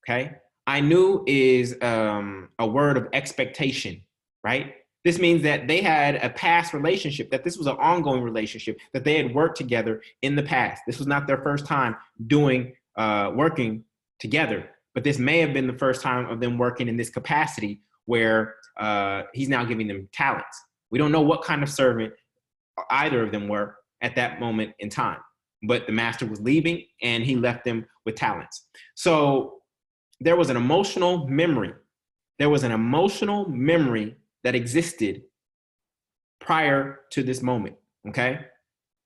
okay? I knew is a word of expectation, right? This means that they had a past relationship, that this was an ongoing relationship, that they had worked together in the past. This was not their first time working together, but this may have been the first time of them working in this capacity where he's now giving them talents. We don't know what kind of servant either of them were at that moment in time, but the master was leaving and he left them with talents. So there was an emotional memory. There was an emotional memory that existed prior to this moment, okay?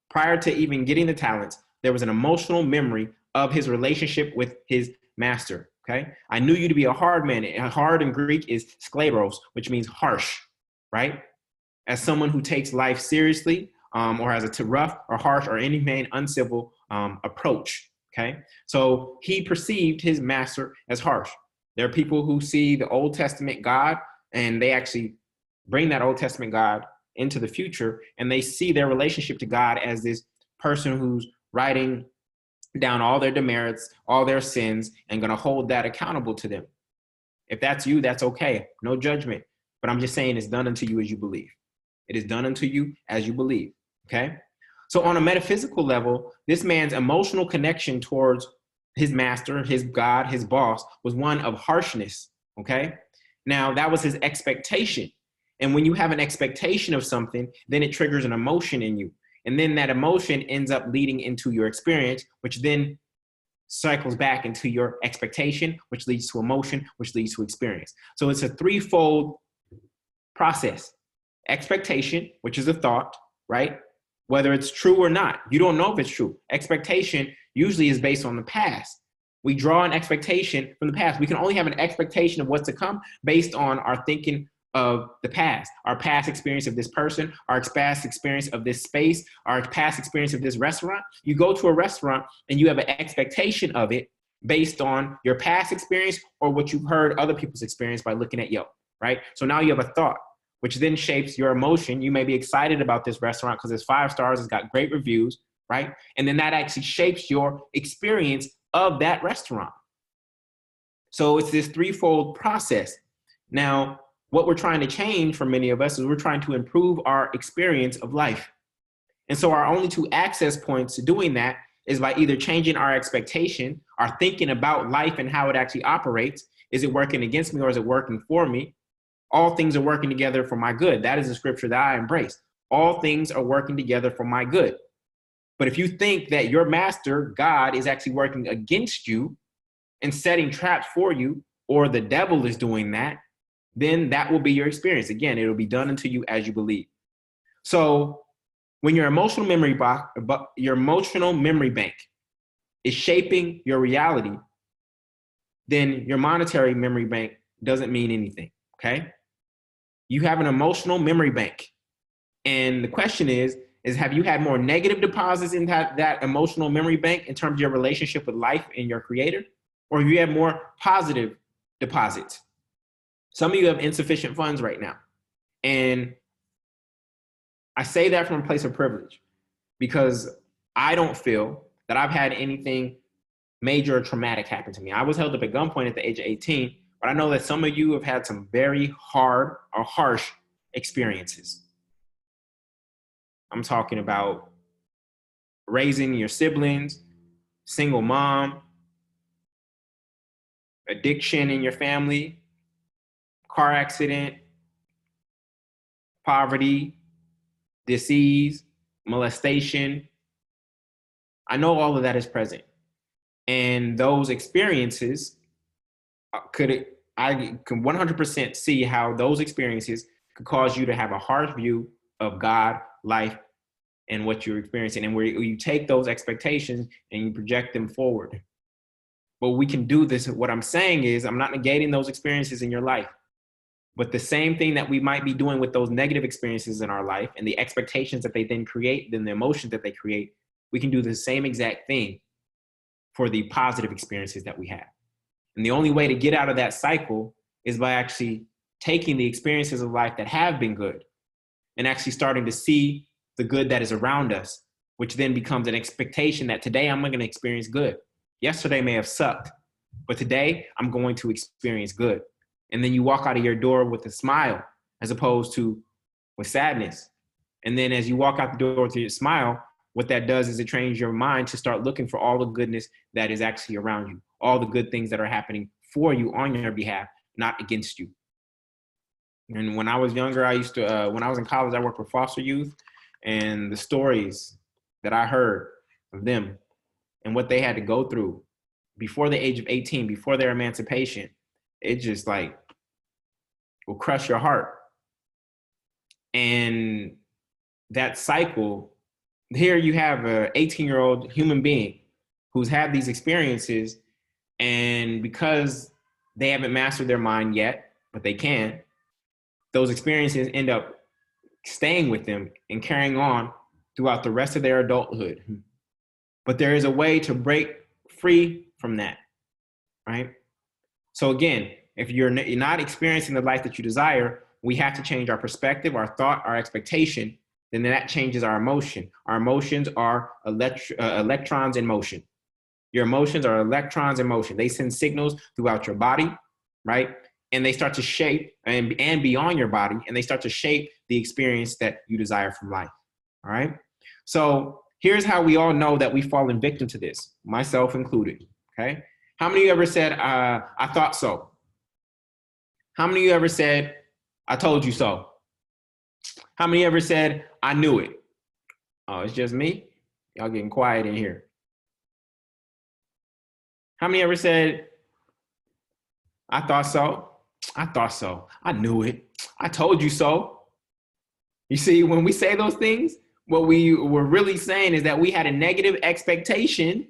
Prior to even getting the talents, there was an emotional memory of his relationship with his master. Okay. I knew you to be a hard man. Hard in Greek is skleros, which means harsh, right? As someone who takes life seriously, or has a rough or harsh or inhumane, uncivil approach. Okay. So he perceived his master as harsh. There are people who see the Old Testament God and they actually bring that Old Testament God into the future, and they see their relationship to God as this person who's writing down all their demerits, all their sins, and going to hold that accountable to them. If that's you, that's okay. No judgment. But I'm just saying it's done unto you as you believe. It is done unto you as you believe. Okay. So on a metaphysical level, this man's emotional connection towards his master, his God, his boss was one of harshness. Okay. Now that was his expectation. And when you have an expectation of something, then it triggers an emotion in you. And then that emotion ends up leading into your experience, which then cycles back into your expectation, which leads to emotion, which leads to experience. So it's a threefold process. Expectation, which is a thought, right? Whether it's true or not, you don't know if it's true. Expectation usually is based on the past. We draw an expectation from the past. We can only have an expectation of what's to come based on our thinking of the past, our past experience of this person, our past experience of this space, our past experience of this restaurant. You go to a restaurant and you have an expectation of it based on your past experience or what you've heard other people's experience by looking at Yelp, right? So now you have a thought, which then shapes your emotion. You may be excited about this restaurant because it's 5 stars, it's got great reviews, right? And then that actually shapes your experience of that restaurant. So it's this threefold process. Now, what we're trying to change for many of us is we're trying to improve our experience of life. And so our only 2 access points to doing that is by either changing our expectation, our thinking about life and how it actually operates. Is it working against me or is it working for me? All things are working together for my good. That is a scripture that I embrace. All things are working together for my good. But if you think that your master, God, is actually working against you and setting traps for you, or the devil is doing that, then that will be your experience. Again, it'll be done unto you as you believe. So when your emotional memory bank is shaping your reality, then your monetary memory bank doesn't mean anything, okay? You have an emotional memory bank. And the question is have you had more negative deposits in that emotional memory bank in terms of your relationship with life and your creator? Or have you had more positive deposits? Some of you have insufficient funds right now. And I say that from a place of privilege because I don't feel that I've had anything major or traumatic happen to me. I was held up at gunpoint at the age of 18, but I know that some of you have had some very hard or harsh experiences. I'm talking about raising your siblings, single mom, addiction in your family, car accident, poverty, disease, molestation. I know all of that is present. And those experiences I can 100% see how those experiences could cause you to have a harsh view of God, life, and what you're experiencing. And where you take those expectations and you project them forward. But we can do this. What I'm saying is I'm not negating those experiences in your life. But the same thing that we might be doing with those negative experiences in our life and the expectations that they then create, then the emotions that they create, we can do the same exact thing for the positive experiences that we have. And the only way to get out of that cycle is by actually taking the experiences of life that have been good and actually starting to see the good that is around us, which then becomes an expectation that today I'm going to experience good. Yesterday may have sucked, but today I'm going to experience good. And then you walk out of your door with a smile as opposed to with sadness. And then as you walk out the door with your smile, what that does is it trains your mind to start looking for all the goodness that is actually around you, all the good things that are happening for you on your behalf, not against you. And when I was younger, I used to, when I was in college, I worked with foster youth, and the stories that I heard of them and what they had to go through before the age of 18, before their emancipation, it just like will crush your heart. And that cycle, here you have a 18-year-old human being who's had these experiences, and And because they haven't mastered their mind yet, but they can, those experiences end up staying with them and carrying on throughout the rest of their adulthood. But there is a way to break free from that, right? So again, if you're not experiencing the life that you desire, we have to change our perspective, our thought, our expectation. Then that changes our emotion. Our emotions are electrons in motion. Your emotions are electrons in motion. They send signals throughout your body, right? And they start to shape and beyond your body, and they start to shape the experience that you desire from life, all right? So here's how we all know that we've fallen victim to this, myself included, okay? How many of you ever said, I thought so? How many of you ever said, I told you so? How many ever said, I knew it? Oh, it's just me? Y'all getting quiet in here. How many ever said, I thought so? I thought so. I knew it. I told you so. You see, when we say those things, what we were really saying is that we had a negative expectation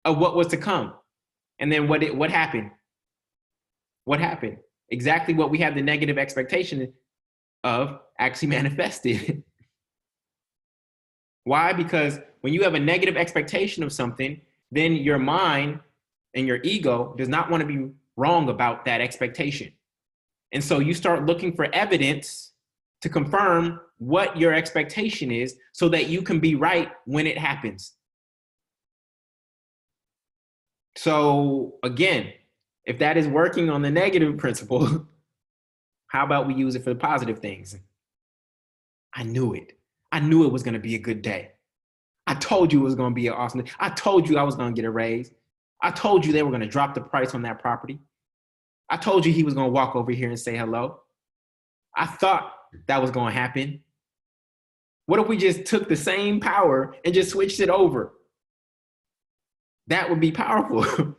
of what was to come. And then what happened? What happened? Exactly what we had the negative expectation of actually manifested. Why? Because when you have a negative expectation of something, then your mind and your ego does not want to be wrong about that expectation. And so you start looking for evidence to confirm what your expectation is so that you can be right when it happens. So again, if that is working on the negative principle, how about we use it for the positive things? I knew it. I knew it was going to be a good day. I told you it was going to be an awesome day. I told you I was going to get a raise. I told you they were going to drop the price on that property. I told you he was going to walk over here and say hello. I thought that was going to happen. What if we just took the same power and just switched it over? That would be powerful.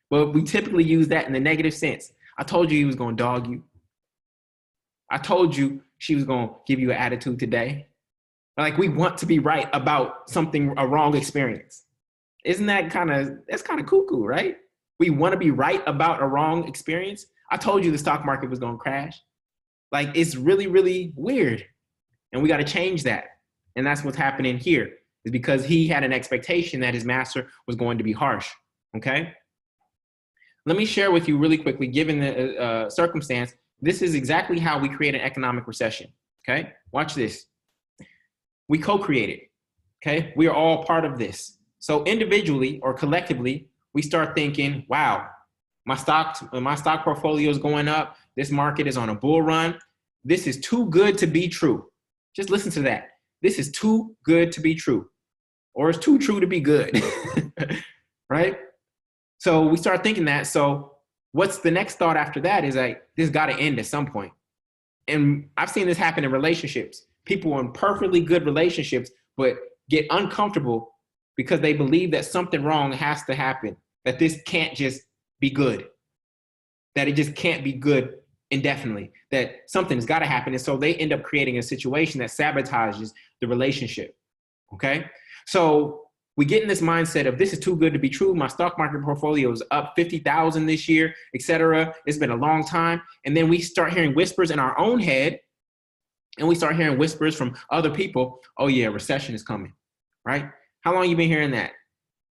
But we typically use that in the negative sense. I told you he was going to dog you. I told you she was going to give you an attitude today. Like, we want to be right about something, a wrong experience. Isn't that that's kind of cuckoo, right? We want to be right about a wrong experience. I told you the stock market was going to crash. Like, it's really, really weird. And we got to change that. And that's what's happening here, is because he had an expectation that his master was going to be harsh, okay? Let me share with you really quickly, given the circumstance, this is exactly how we create an economic recession, okay? Watch this. We co-create it, okay? We are all part of this. So individually or collectively, we start thinking, wow, my stock portfolio is going up. This market is on a bull run. This is too good to be true. Just listen to that. This is too good to be true, or it's too true to be good, right? So we start thinking that. So what's the next thought after that is like, this got to end at some point. And I've seen this happen in relationships. People in perfectly good relationships, but get uncomfortable because they believe that something wrong has to happen, that this can't just be good, that it just can't be good indefinitely, that something's got to happen. And so they end up creating a situation that sabotages the relationship, okay? So we get in this mindset of, this is too good to be true. My stock market portfolio is up 50,000 this year, et cetera. It's been a long time. And then we start hearing whispers in our own head, and we start hearing whispers from other people. Oh yeah, recession is coming, right? How long you been hearing that?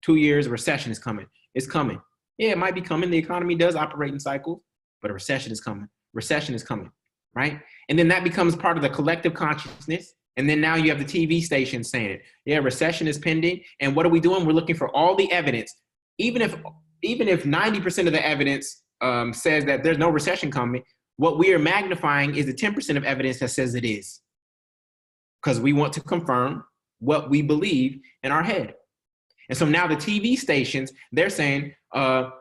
2 years, a recession is coming. It's coming. Yeah, it might be coming. The economy does operate in cycles, but a recession is coming. Recession is coming, right? And then that becomes part of the collective consciousness. And then now you have the TV stations saying it. Yeah, recession is pending. And what are we doing? We're looking for all the evidence. Even if 90% of the evidence says that there's no recession coming, what we are magnifying is the 10% of evidence that says it is. Because we want to confirm what we believe in our head. And so now the TV stations, they're saying,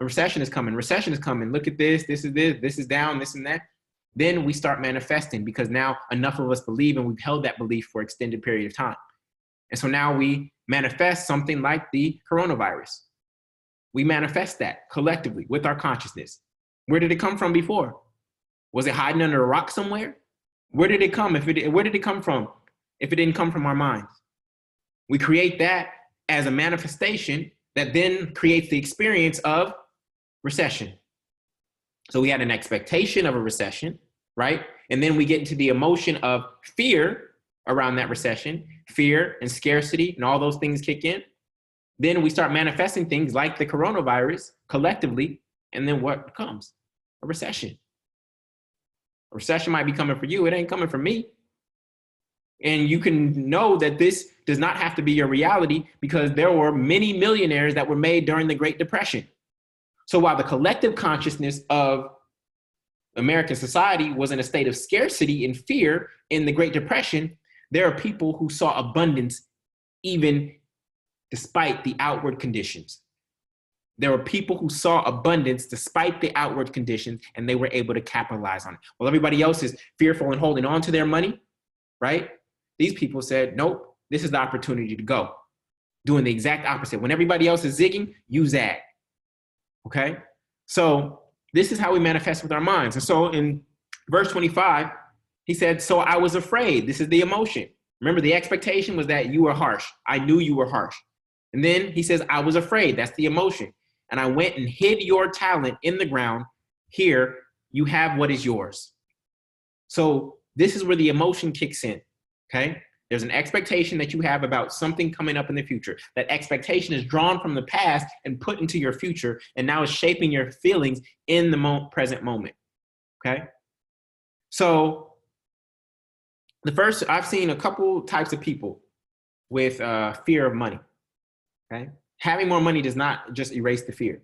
recession is coming, recession is coming. Look at this is this is down, this and that. Then we start manifesting, because now enough of us believe, and we've held that belief for an extended period of time. And so now we manifest something like the coronavirus. We manifest that collectively with our consciousness. Where did it come from before? Was it hiding under a rock somewhere? Where did it come? Where did it come from if it didn't come from our minds? We create that as a manifestation that then creates the experience of recession. So we had an expectation of a recession, right? And then we get into the emotion of fear around that recession, fear and scarcity, and all those things kick in. Then we start manifesting things like the coronavirus collectively, and then what comes? A recession. A recession might be coming for you. It ain't coming for me. And you can know that this does not have to be your reality because there were many millionaires that were made during the Great Depression. So while the collective consciousness of American society was in a state of scarcity and fear in the Great Depression, there are people who saw abundance even despite the outward conditions. There were people who saw abundance despite the outward conditions, and they were able to capitalize on it. While everybody else is fearful and holding on to their money, right? These people said, nope, this is the opportunity to go. Doing the exact opposite. When everybody else is zigging, you zag. Okay? So this is how we manifest with our minds. And so in verse 25, he said, so I was afraid. This is the emotion. Remember, the expectation was that you were harsh. I knew you were harsh. And then he says, I was afraid. That's the emotion. And I went and hid your talent in the ground. Here, you have what is yours. So this is where the emotion kicks in, okay? There's an expectation that you have about something coming up in the future. That expectation is drawn from the past and put into your future, and now it's shaping your feelings in the present moment, okay? So I've seen a couple types of people with fear of money, okay? Having more money does not just erase the fear.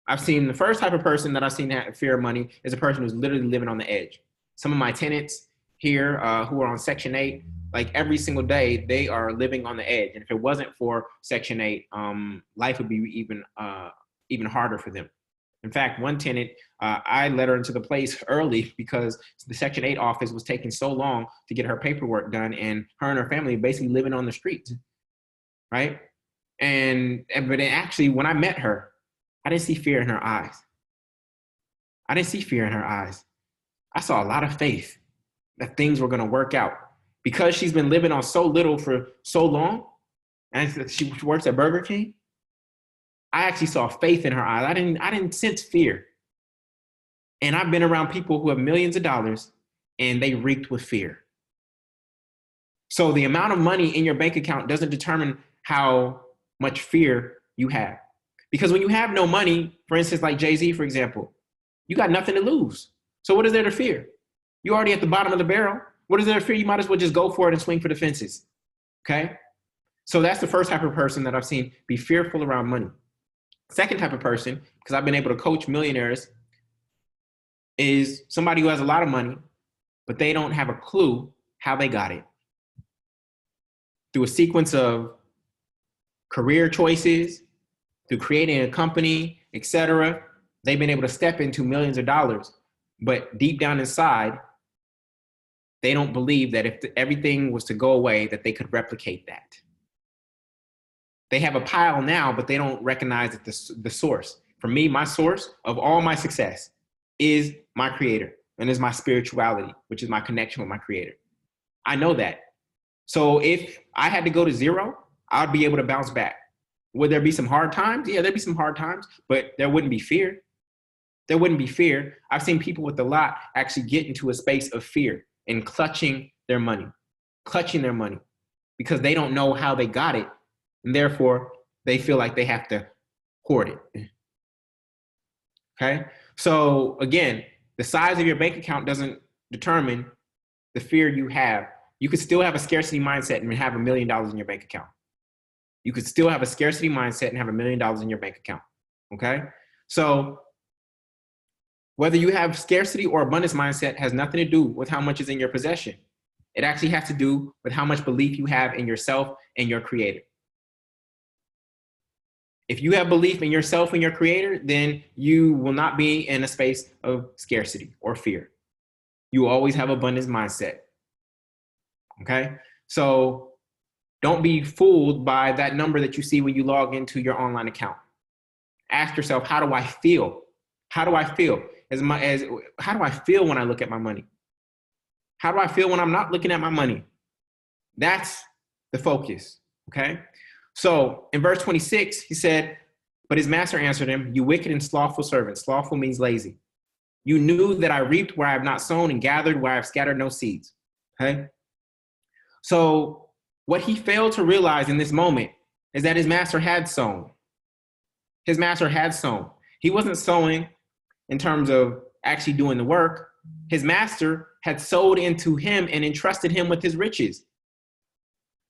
I've seen the first type of person that I've seen have fear of money is a person who's literally living on the edge. Some of my tenants here who are on Section 8, like every single day, they are living on the edge. And if it wasn't for Section 8, life would be even harder for them. In fact, one tenant, I let her into the place early because the Section 8 office was taking so long to get her paperwork done, and her family basically living on the streets, right? But actually, when I met her, I didn't see fear in her eyes. I didn't see fear in her eyes. I saw a lot of faith that things were going to work out because she's been living on so little for so long, and she works at Burger King. I actually saw faith in her eyes. I didn't sense fear. And I've been around people who have millions of dollars and they reeked with fear. So the amount of money in your bank account doesn't determine how much fear you have. Because when you have no money, for instance, like Jay-Z, for example, you got nothing to lose. So what is there to fear? You're already at the bottom of the barrel. What is there to fear? You might as well just go for it and swing for the fences. Okay? So that's the first type of person that I've seen be fearful around money. Second type of person, because I've been able to coach millionaires, is somebody who has a lot of money, but they don't have a clue how they got it. Through a sequence of career choices, through creating a company, etc., they've been able to step into millions of dollars. But deep down inside, they don't believe that if everything was to go away, that they could replicate that. They have a pile now, but they don't recognize that the source. For me, my source of all my success is my creator and is my spirituality, which is my connection with my creator. I know that. So if I had to go to zero, I'd be able to bounce back. Would there be some hard times? Yeah, there'd be some hard times, but there wouldn't be fear. There wouldn't be fear. I've seen people with a lot actually get into a space of fear and clutching their money because they don't know how they got it. And therefore, they feel like they have to hoard it. Okay? So again, the size of your bank account doesn't determine the fear you have. You could still have a scarcity mindset and have $1 million in your bank account. You could still have a scarcity mindset and have $1 million in your bank account. Okay? So whether you have scarcity or abundance mindset has nothing to do with how much is in your possession. It actually has to do with how much belief you have in yourself and your creator. If you have belief in yourself and your creator, then you will not be in a space of scarcity or fear. You will always have abundance mindset. Okay? So don't be fooled by that number that you see when you log into your online account. Ask yourself, how do I feel? How do I feel? How do I feel when I look at my money? How do I feel when I'm not looking at my money? That's the focus, okay? So in verse 26, he said, But his master answered him, you wicked and slothful servant. Slothful means lazy. You knew that I reaped where I have not sown and gathered where I have scattered no seeds. Okay? So what he failed to realize in this moment is that his master had sown. His master had sown. He wasn't sowing in terms of actually doing the work. His master had sowed into him and entrusted him with his riches.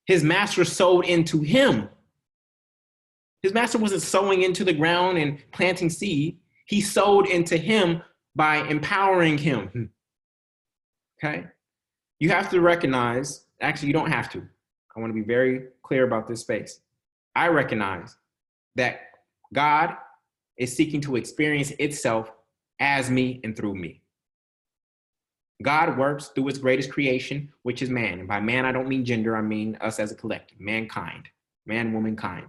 His master sowed into him. His master wasn't sowing into the ground and planting seed. He sowed into him by empowering him. Okay? You have to recognize, actually, you don't have to. I want to be very clear about this space. I recognize that God is seeking to experience itself as me and through me. God works through his greatest creation, which is man. And by man, I don't mean gender. I mean us as a collective, mankind, man, woman, kind.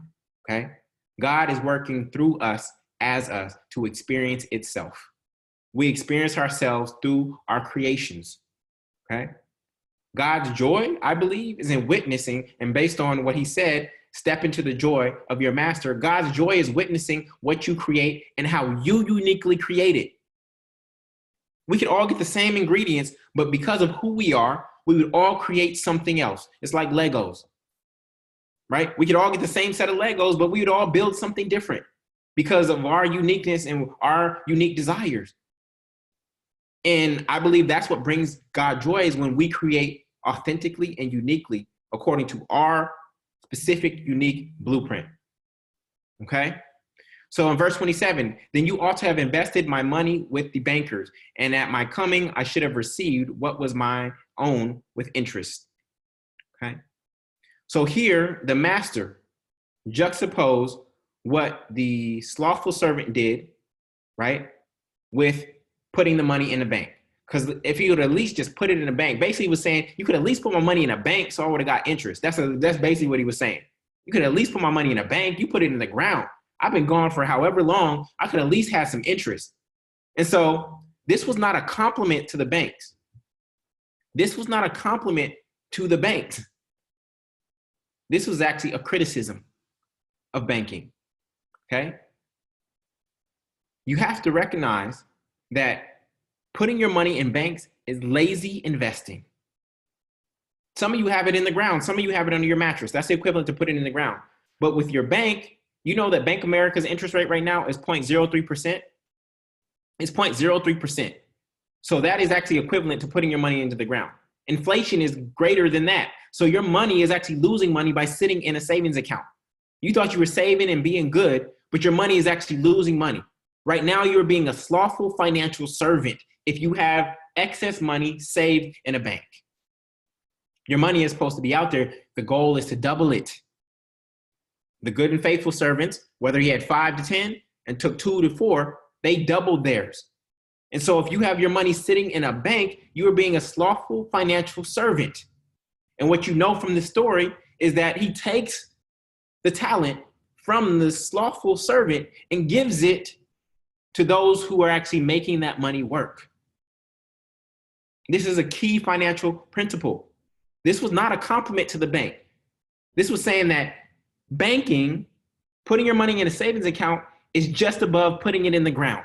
Okay? God is working through us as us to experience itself. We experience ourselves through our creations. Okay? God's joy, I believe, is in witnessing, and based on what he said, step into the joy of your master. God's joy is witnessing what you create and how you uniquely create it. We could all get the same ingredients, but because of who we are, we would all create something else. It's like Legos, right? We could all get the same set of Legos, but we would all build something different because of our uniqueness and our unique desires. And I believe that's what brings God joy, is when we create authentically and uniquely according to our specific, unique blueprint. Okay? So in verse 27, then you ought to have invested my money with the bankers, and at my coming, I should have received what was my own with interest. Okay? So here, the master juxtaposed what the slothful servant did, right, with putting the money in the bank. Because if he would at least just put it in the bank, basically he was saying, you could at least put my money in a bank so I would have got interest. That's basically what he was saying. You could at least put my money in a bank. You put it in the ground. I've been gone for however long. I could at least have some interest. And so this was not a compliment to the banks. This was not a compliment to the banks. This was actually a criticism of banking. Okay? You have to recognize that putting your money in banks is lazy investing. Some of you have it in the ground. Some of you have it under your mattress. That's the equivalent to putting it in the ground. But with your bank, you know that Bank of America's interest rate right now is 0.03%. It's 0.03%. So that is actually equivalent to putting your money into the ground. Inflation is greater than that. So your money is actually losing money by sitting in a savings account. You thought you were saving and being good, but your money is actually losing money. Right now, you're being a slothful financial servant if you have excess money saved in a bank. Your money is supposed to be out there. The goal is to double it. The good and faithful servants, whether he had 5 to 10 and took 2 to 4, they doubled theirs. And so if you have your money sitting in a bank, you are being a slothful financial servant. And what you know from this story is that he takes the talent from the slothful servant and gives it to those who are actually making that money work. This is a key financial principle. This was not a compliment to the bank. This was saying that banking, putting your money in a savings account, is just above putting it in the ground.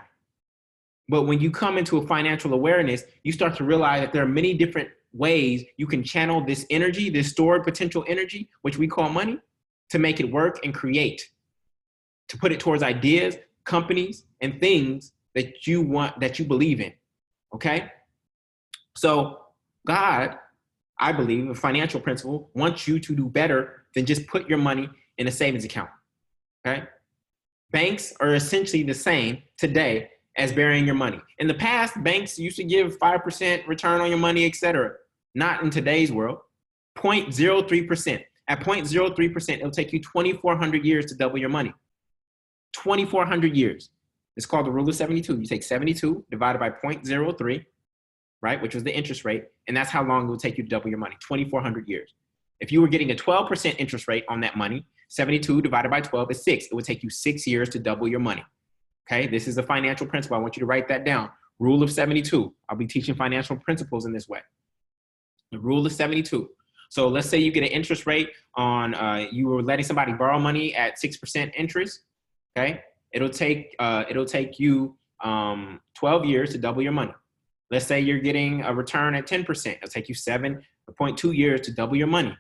But when you come into a financial awareness, you start to realize that there are many different ways you can channel this energy, this stored potential energy, which we call money, to make it work and create, to put it towards ideas, companies, and things that you want, that you believe in. Okay? So God, I believe, a financial principle, wants you to do better than just put your money in a savings account. Okay? Banks are essentially the same today as burying your money. In the past, banks used to give 5% return on your money, etc. Not in today's world. 0.03%. At 0.03%, it'll take you 2,400 years to double your money. 2,400 years. It's called the rule of 72. You take 72 divided by 0.03, right, which was the interest rate, and that's how long it will take you to double your money, 2,400 years. If you were getting a 12% interest rate on that money, 72 divided by 12 is 6. It would take you 6 years to double your money. Okay, this is a financial principle. I want you to write that down. Rule of 72. I'll be teaching financial principles in this way. The rule of 72. So let's say you get an interest rate on, you were letting somebody borrow money at 6% interest. Okay, it'll take you 12 years to double your money. Let's say you're getting a return at 10%. It'll take you 7.2 years to double your money.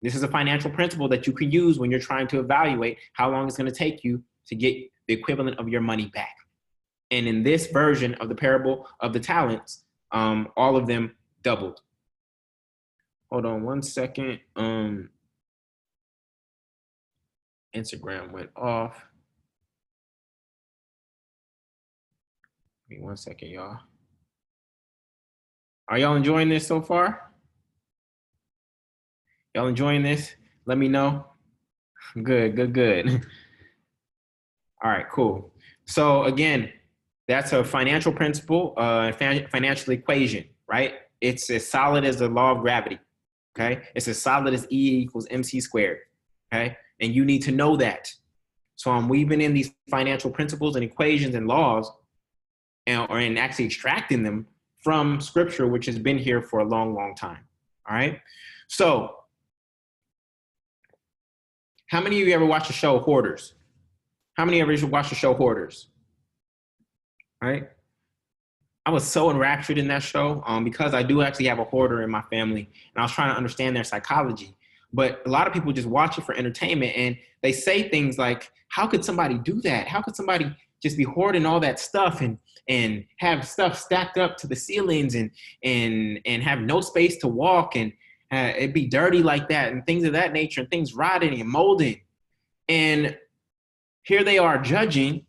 This is a financial principle that you can use when you're trying to evaluate how long it's going to take you to get the equivalent of your money back. And in this version of the parable of the talents, all of them doubled. Hold on one second. Instagram went off. Give me one second, y'all. Are y'all enjoying this so far? Y'all enjoying this? Let me know. Good. All right, cool. So again, that's a financial principle, financial equation, right? It's as solid as the law of gravity, okay? It's as solid as E equals MC squared, okay? And you need to know that. So I'm weaving in these financial principles and equations and laws and actually extracting them from scripture, which has been here for a long, long time, all right? So how many of you ever watched the show Hoarders? How many ever watched the show Hoarders? Right? I was so enraptured in that show because I do actually have a hoarder in my family, and I was trying to understand their psychology. But a lot of people just watch it for entertainment, and they say things like, how could somebody do that? How could somebody just be hoarding all that stuff and have stuff stacked up to the ceilings and have no space to walk and it'd be dirty like that and things of that nature and things rotting and molding. And here they are judging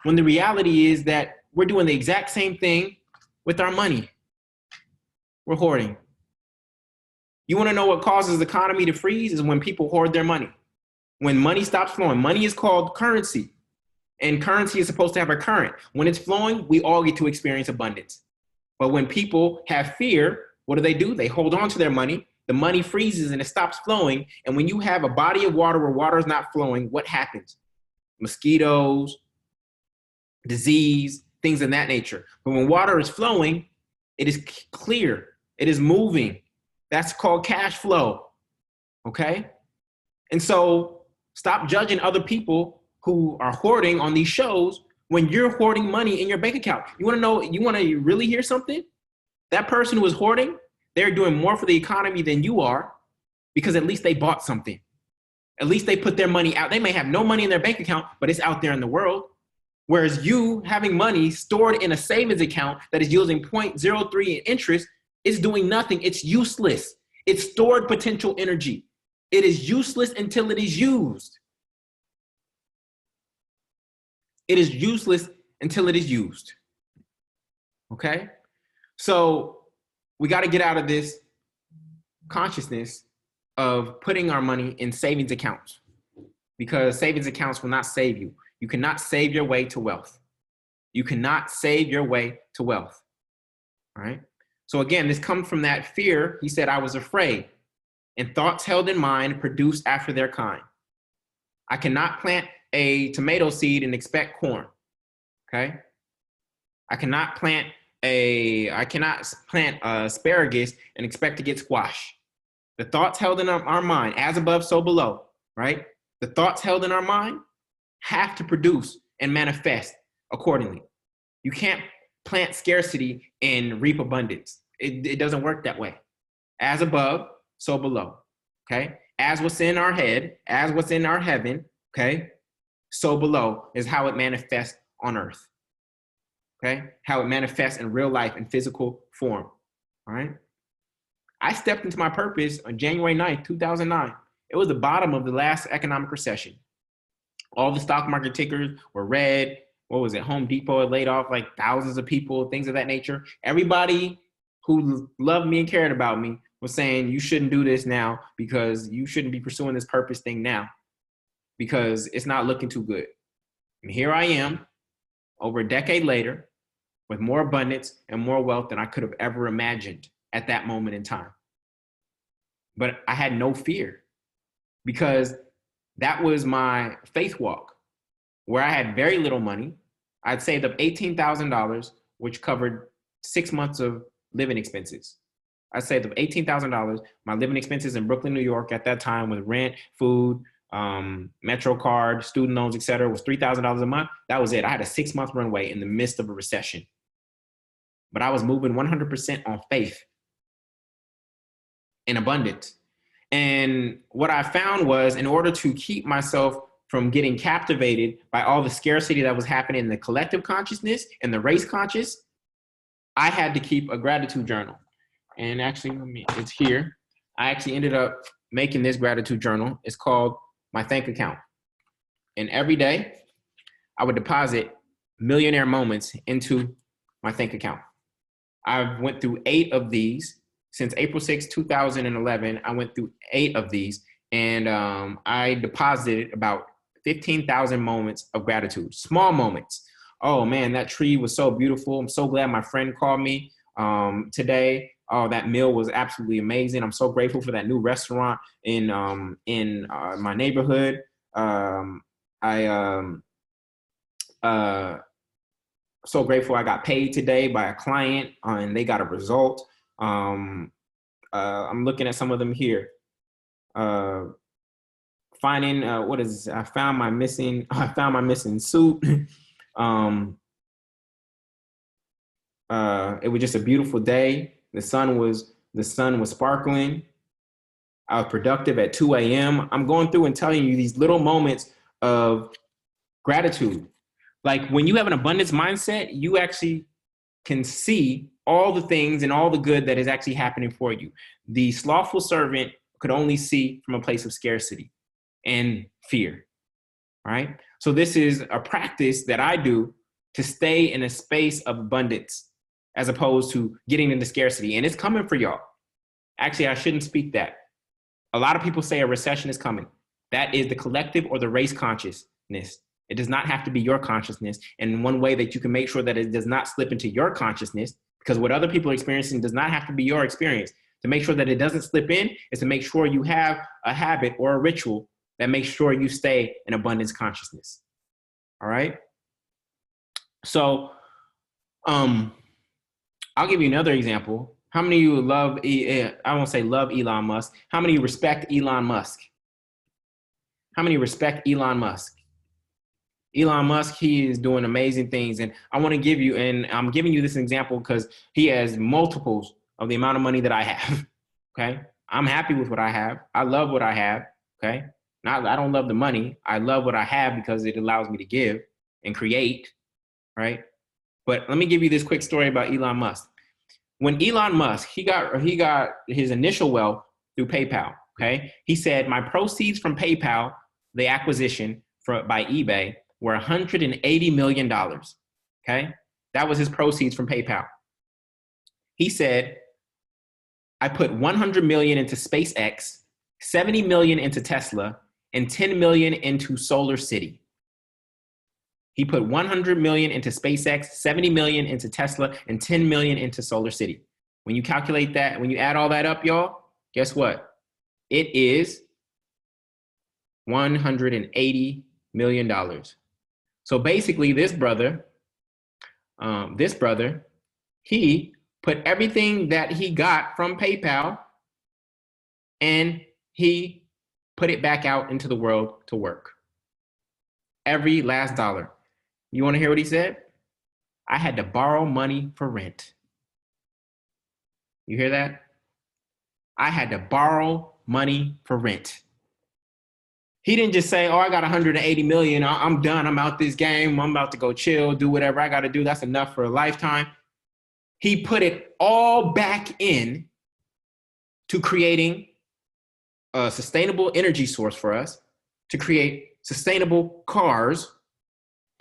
when the reality is that we're doing the exact same thing with our money. We're hoarding. You want to know what causes the economy to freeze? Is when people hoard their money. When money stops flowing. Money is called currency. And currency is supposed to have a current. When it's flowing, we all get to experience abundance. But when people have fear, what do? They hold on to their money. The money freezes and it stops flowing. And when you have a body of water where water is not flowing, what happens? Mosquitoes, disease, things of that nature. But when water is flowing, it is clear. It is moving. That's called cash flow. Okay? And so stop judging other people who are hoarding on these shows when you're hoarding money in your bank account. You want to know, you want to really hear something? That person who is hoarding, they're doing more for the economy than you are because at least they bought something. At least they put their money out. They may have no money in their bank account, but it's out there in the world. Whereas you having money stored in a savings account that is yielding 0.03 in interest is doing nothing. It's useless. It's stored potential energy. It is useless until it is used. It is useless until it is used. Okay? So we got to get out of this consciousness of putting our money in savings accounts because savings accounts will not save you. You cannot save your way to wealth. You cannot save your way to wealth. All right? So again, this comes from that fear. He said, I was afraid, and thoughts held in mind produce after their kind. I cannot plant a tomato seed and expect corn. Okay? I cannot plant asparagus and expect to get squash. The thoughts held in our mind, as above, so below, right? The thoughts held in our mind have to produce and manifest accordingly. You can't plant scarcity and reap abundance. It doesn't work that way. As above, so below, okay? As what's in our head, as what's in our heaven, okay? So below is how it manifests on earth, okay? How it manifests in real life in physical form, all right? I stepped into my purpose on January 9th, 2009. It was the bottom of the last economic recession. All the stock market tickers were red. What was it? Home Depot had laid off like thousands of people, things of that nature. Everybody who loved me and cared about me was saying, you shouldn't do this now because you shouldn't be pursuing this purpose thing now because it's not looking too good. And here I am over a decade later with more abundance and more wealth than I could have ever imagined at that moment in time. But I had no fear because that was my faith walk where I had very little money. I'd saved up $18,000, which covered 6 months of living expenses. I saved up $18,000. My living expenses in Brooklyn, New York at that time with rent, food, Metro card, student loans, etc., was $3,000 a month. That was it. I had a 6-month runway in the midst of a recession. But I was moving 100% on faith and abundance. And what I found was, in order to keep myself from getting captivated by all the scarcity that was happening in the collective consciousness and the race conscious, I had to keep a gratitude journal. And actually, it's here. I actually ended up making this gratitude journal. It's called my Thank Account. And every day, I would deposit millionaire moments into my Thank Account. I went through 8 of these. Since April 6, 2011, I went through 8 of these, and I deposited about 15,000 moments of gratitude, small moments. Oh man, that tree was so beautiful. I'm so glad my friend called me today. Oh, that meal was absolutely amazing. I'm so grateful for that new restaurant in my neighborhood. So grateful I got paid today by a client and they got a result. I'm looking at some of them here. Finding I found my missing suit. It was just a beautiful day. The sun was sparkling. I was productive at 2 a.m. I'm going through and telling you these little moments of gratitude. Like when you have an abundance mindset, you actually can see all the things and all the good that is actually happening for you. The slothful servant could only see from a place of scarcity and fear, right? So this is a practice that I do to stay in a space of abundance as opposed to getting into scarcity. And it's coming for y'all. Actually, I shouldn't speak that. A lot of people say a recession is coming. That is the collective or the race consciousness. It does not have to be your consciousness. And one way that you can make sure that it does not slip into your consciousness, because what other people are experiencing does not have to be your experience. To make sure that it doesn't slip in is to make sure you have a habit or a ritual that makes sure you stay in abundance consciousness. All right? So I'll give you another example. How many of you love, I won't say love Elon Musk. How many respect Elon Musk? How many respect Elon Musk? Elon Musk, he is doing amazing things. And I want to give you, and I'm giving you this example because he has multiples of the amount of money that I have, okay? I'm happy with what I have. I love what I have, okay? I don't love the money. I love what I have because it allows me to give and create, right? But let me give you this quick story about Elon Musk. When Elon Musk, he got his initial wealth through PayPal, okay? He said, my proceeds from PayPal, the acquisition by eBay, were $180 million, okay? That was his proceeds from PayPal. He said, I put 100 million into SpaceX, 70 million into Tesla, and 10 million into Solar City. He put 100 million into SpaceX, 70 million into Tesla, and 10 million into Solar City. When you calculate that, when you add all that up, y'all, guess what? It is $180 million. So basically this brother, he put everything that he got from PayPal and he put it back out into the world to work. Every last dollar. You want to hear what he said? I had to borrow money for rent. You hear that? I had to borrow money for rent. He didn't just say, oh, I got 180 million. I'm done. I'm out this game. I'm about to go chill, do whatever I got to do. That's enough for a lifetime. He put it all back in to creating a sustainable energy source for us, to create sustainable cars,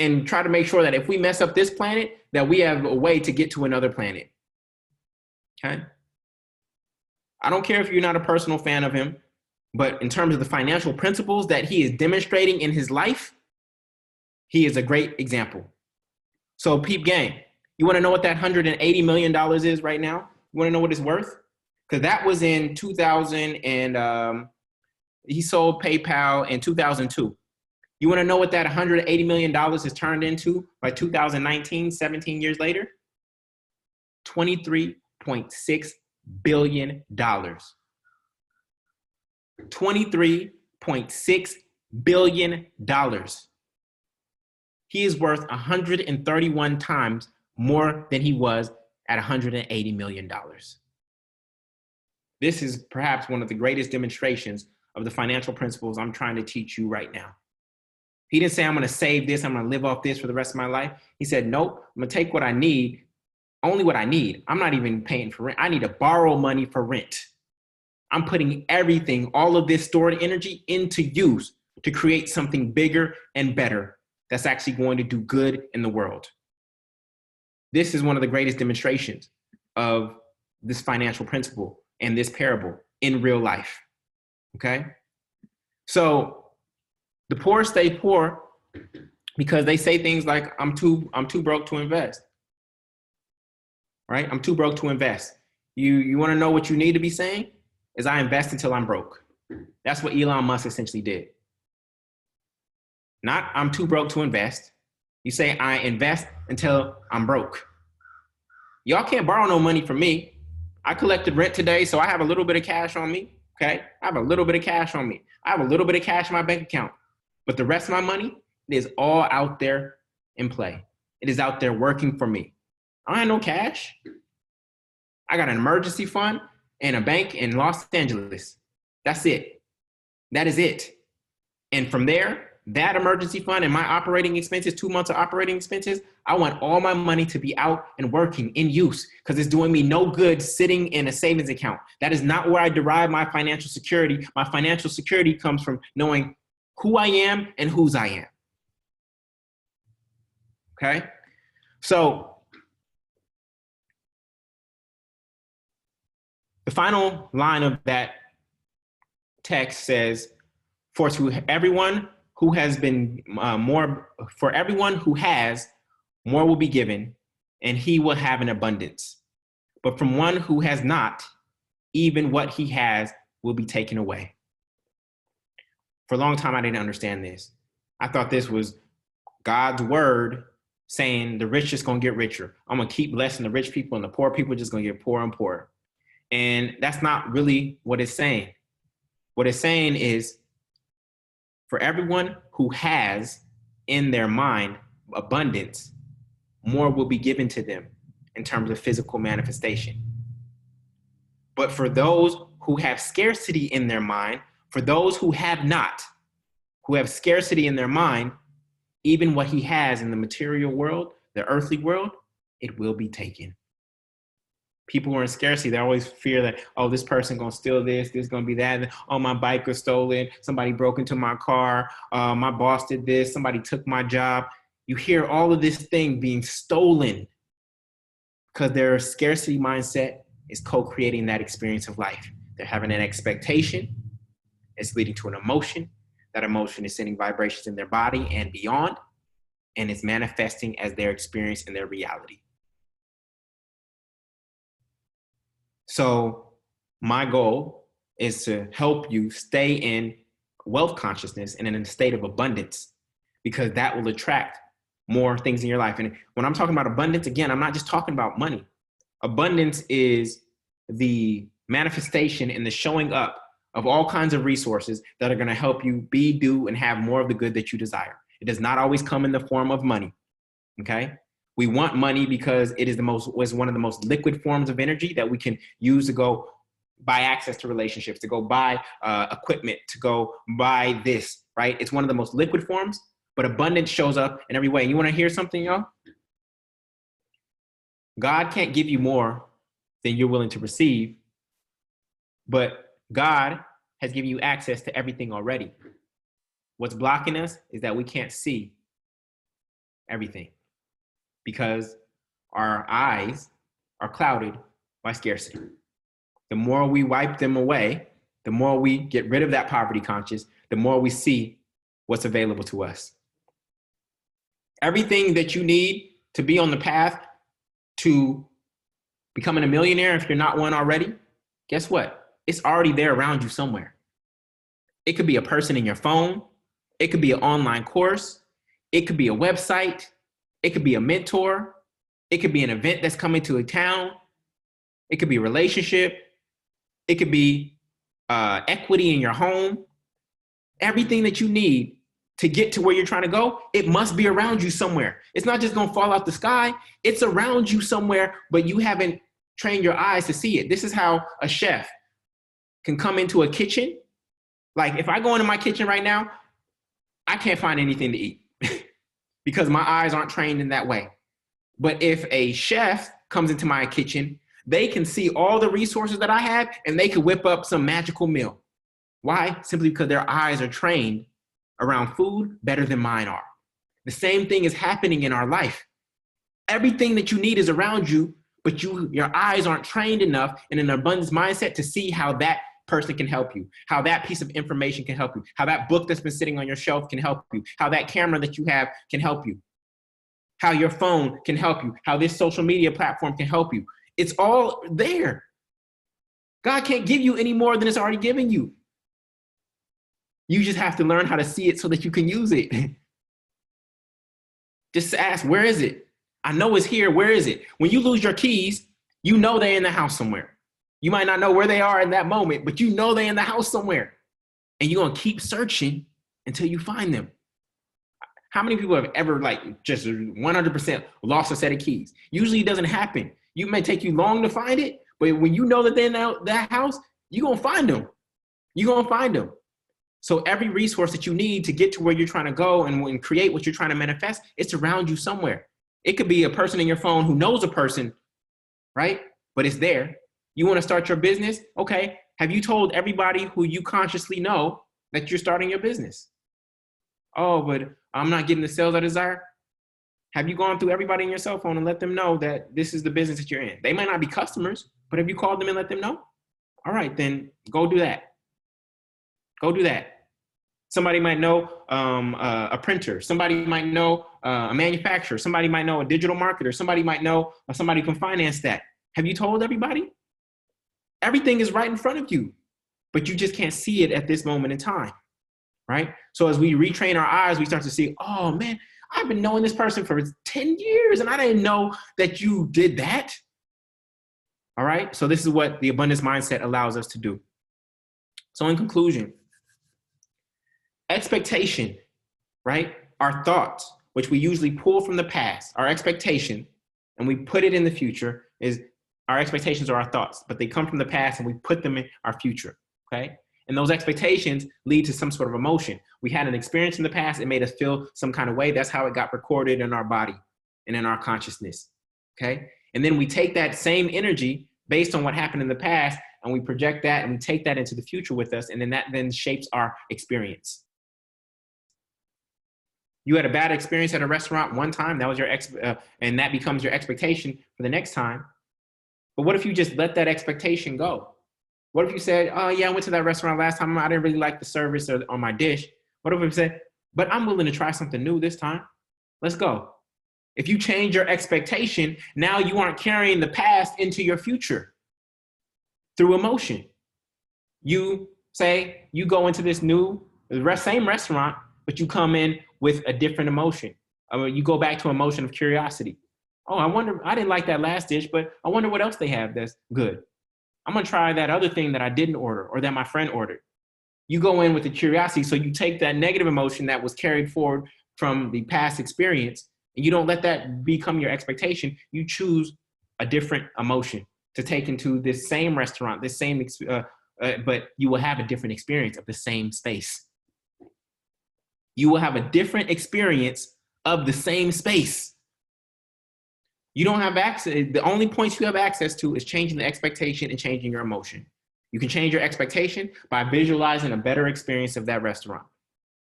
and try to make sure that if we mess up this planet, that we have a way to get to another planet. Okay? I don't care if you're not a personal fan of him, but in terms of the financial principles that he is demonstrating in his life, he is a great example. So peep gang, you want to know what that $180 million is right now? You want to know what it's worth? Because that was in 2000 and he sold PayPal in 2002. You want to know what that $180 million has turned into by 2019, 17 years later? $23.6 billion. $23.6 billion. He is worth 131 times more than he was at $180 million. This is perhaps one of the greatest demonstrations of the financial principles I'm trying to teach you right now. He didn't say, I'm going to save this, I'm going to live off this for the rest of my life. He said, nope, I'm going to take what I need, only what I need. I'm not even paying for rent. I need to borrow money for rent. I'm putting everything, all of this stored energy into use to create something bigger and better that's actually going to do good in the world. This is one of the greatest demonstrations of this financial principle and this parable in real life, okay? So the poor stay poor because they say things like, I'm too broke to invest, right? I'm too broke to invest. You wanna know what you need to be saying? Is I invest until I'm broke. That's what Elon Musk essentially did. Not I'm too broke to invest. You say I invest until I'm broke. Y'all can't borrow no money from me. I collected rent today, so I have a little bit of cash on me, okay? I have a little bit of cash on me. I have a little bit of cash in my bank account. But the rest of my money, it is all out there in play. It is out there working for me. I don't have no cash. I got an emergency fund and a bank in Los Angeles. That's it. That is it. And from there, that emergency fund and my operating expenses, 2 months of operating expenses, I want all my money to be out and working in use because it's doing me no good sitting in a savings account. That is not where I derive my financial security. My financial security comes from knowing who I am and whose I am. Okay? So the final line of that text says, for everyone who has, more will be given, and he will have an abundance. But from one who has not, even what he has will be taken away. For a long time, I didn't understand this. I thought this was God's word saying the rich just gonna get richer. I'm gonna keep blessing the rich people and the poor people just gonna get poorer and poorer. And that's not really what it's saying. What it's saying is, for everyone who has in their mind abundance, more will be given to them in terms of physical manifestation. But for those who have scarcity in their mind, for those who have not, who have scarcity in their mind, even what he has in the material world, the earthly world, it will be taken. People who are in scarcity, they always fear that, oh, this person gonna steal this is gonna be that, oh, my bike was stolen, somebody broke into my car, my boss did this, somebody took my job. You hear all of this thing being stolen because their scarcity mindset is co-creating that experience of life. They're having an expectation, it's leading to an emotion. That emotion is sending vibrations in their body and beyond, and it's manifesting as their experience in their reality. So my goal is to help you stay in wealth consciousness and in a state of abundance, because that will attract more things in your life. And when I'm talking about abundance, again, I'm not just talking about money. Abundance is the manifestation and the showing up of all kinds of resources that are going to help you be, do, and have more of the good that you desire. It does not always come in the form of money, okay? We want money because it is one of the most liquid forms of energy that we can use to go buy access to relationships, to go buy equipment, to go buy this, right? It's one of the most liquid forms, but abundance shows up in every way. And you want to hear something, y'all? God can't give you more than you're willing to receive, but God has given you access to everything already. What's blocking us is that we can't see everything because our eyes are clouded by scarcity. The more we wipe them away, the more we get rid of that poverty conscious, the more we see what's available to us. Everything that you need to be on the path to becoming a millionaire, if you're not one already, guess what? It's already there around you somewhere. It could be a person in your phone. It could be an online course. It could be a website. It could be a mentor. It could be an event that's coming to a town. It could be a relationship. It could be equity in your home. Everything that you need to get to where you're trying to go, it must be around you somewhere. It's not just going to fall out the sky. It's around you somewhere, but you haven't trained your eyes to see it. This is how a chef can come into a kitchen. Like if I go into my kitchen right now, I can't find anything to eat because my eyes aren't trained in that way. But if a chef comes into my kitchen, they can see all the resources that I have and they can whip up some magical meal. Why? Simply because their eyes are trained around food better than mine are. The same thing is happening in our life. Everything that you need is around you, but your eyes aren't trained enough in an abundance mindset to see how that person can help you, how that piece of information can help you, how that book that's been sitting on your shelf can help you, how that camera that you have can help you, how your phone can help you, how this social media platform can help you. It's all there. God can't give you any more than it's already given you. You just have to learn how to see it so that you can use it. Just ask, where is it? I know it's here. Where is it? When you lose your keys, you know they're in the house somewhere. You might not know where they are in that moment, but you know they're in the house somewhere. And you're going to keep searching until you find them. How many people have ever just 100% lost a set of keys? Usually it doesn't happen. You may take you long to find it, but when you know that they're in that house, you're going to find them. You're going to find them. So every resource that you need to get to where you're trying to go and create what you're trying to manifest, it's around you somewhere. It could be a person in your phone who knows a person, right? But it's there. You want to start your business? Okay. Have you told everybody who you consciously know that you're starting your business? Oh, but I'm not getting the sales I desire. Have you gone through everybody in your cell phone and let them know that this is the business that you're in? They might not be customers, but have you called them and let them know? All right, then go do that. Go do that. Somebody might know a printer. Somebody might know a manufacturer. Somebody might know a digital marketer. Somebody might know somebody who can finance that. Have you told everybody? Everything is right in front of you, but you just can't see it at this moment in time, right? So as we retrain our eyes, we start to see, oh man, I've been knowing this person for 10 years and I didn't know that you did that. All right, so this is what the abundance mindset allows us to do. So in conclusion, expectation, right? Our thoughts, which we usually pull from the past, our expectation, and we put it in the future, is our expectations are our thoughts, but they come from the past and we put them in our future, okay? And those expectations lead to some sort of emotion. We had an experience in the past, it made us feel some kind of way. That's how it got recorded in our body and in our consciousness, okay? And then we take that same energy based on what happened in the past and we project that and we take that into the future with us, and then that then shapes our experience. You had a bad experience at a restaurant one time, that was your and that becomes your expectation for the next time. But what if you just let that expectation go? What if you said, oh yeah, I went to that restaurant last time, I didn't really like the service or on my dish. What if you said, but I'm willing to try something new this time. Let's go. If you change your expectation, now you aren't carrying the past into your future through emotion. You say, you go into this same restaurant, but you come in with a different emotion. You go back to emotion of curiosity. Oh, I didn't like that last dish, but I wonder what else they have that's good. I'm gonna try that other thing that I didn't order or that my friend ordered. You go in with the curiosity, so you take that negative emotion that was carried forward from the past experience, and you don't let that become your expectation. You choose a different emotion to take into this same restaurant, this same, but you will have a different experience of the same space. You will have a different experience of the same space. You don't have access. The only points you have access to is changing the expectation and changing your emotion. You can change your expectation by visualizing a better experience of that restaurant.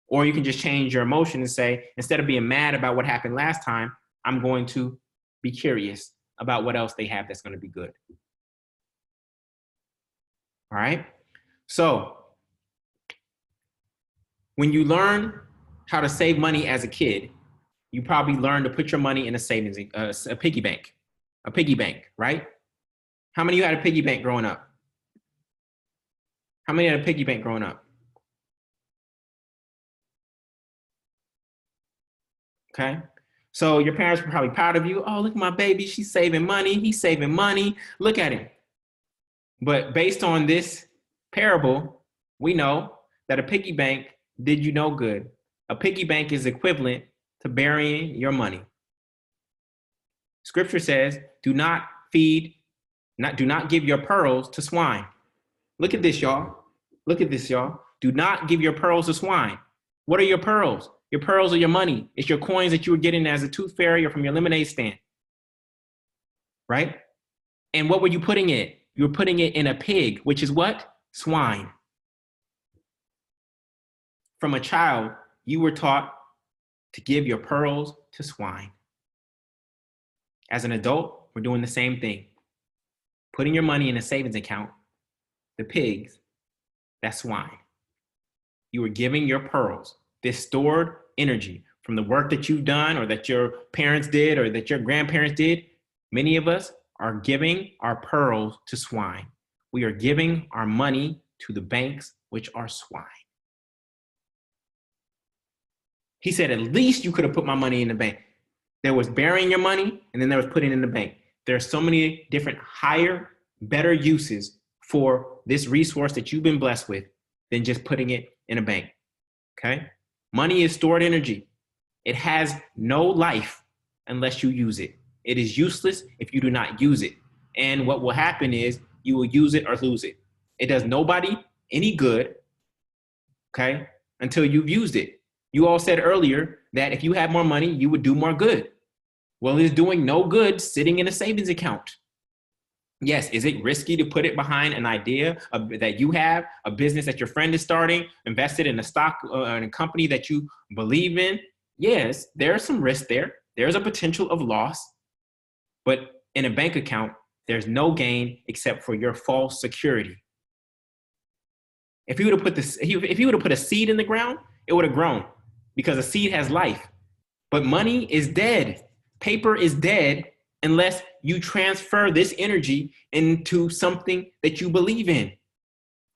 Or you can just change your emotion and say, instead of being mad about what happened last time, I'm going to be curious about what else they have that's going to be good. All right. So when you learn how to save money as a kid, you probably learn to put your money in a savings, a piggy bank, right? How many of you had a piggy bank growing up? How many had a piggy bank growing up? Okay. So your parents were probably proud of you. Oh, look at my baby. She's saving money. He's saving money. Look at him. But based on this parable, we know that a piggy bank did you no good. A piggy bank is equivalent to burying your money. Scripture says, do not give your pearls to swine. Look at this, y'all. Look at this, y'all. Do not give your pearls to swine. What are your pearls? Your pearls are your money. It's your coins that you were getting as a tooth fairy or from your lemonade stand. Right? And what were you putting it? You were putting it in a pig, which is what? Swine. From a child, you were taught to give your pearls to swine. As an adult, we're doing the same thing. Putting your money in a savings account, the pigs, that's swine. You are giving your pearls, this stored energy from the work that you've done or that your parents did or that your grandparents did. Many of us are giving our pearls to swine. We are giving our money to the banks, which are swine. He said, at least you could have put my money in the bank. There was burying your money, and then there was putting it in the bank. There are so many different higher, better uses for this resource that you've been blessed with than just putting it in a bank, okay? Money is stored energy. It has no life unless you use it. It is useless if you do not use it. And what will happen is you will use it or lose it. It does nobody any good, okay, until you've used it. You all said earlier that if you had more money, you would do more good. Well, it's doing no good sitting in a savings account. Yes, is it risky to put it behind an idea that you have, a business that your friend is starting, invested in a stock in a company that you believe in? Yes, there's some risk there. There's a potential of loss. But in a bank account, there's no gain except for your false security. If you would have put a seed in the ground, it would have grown because a seed has life. But money is dead. Paper is dead unless you transfer this energy into something that you believe in.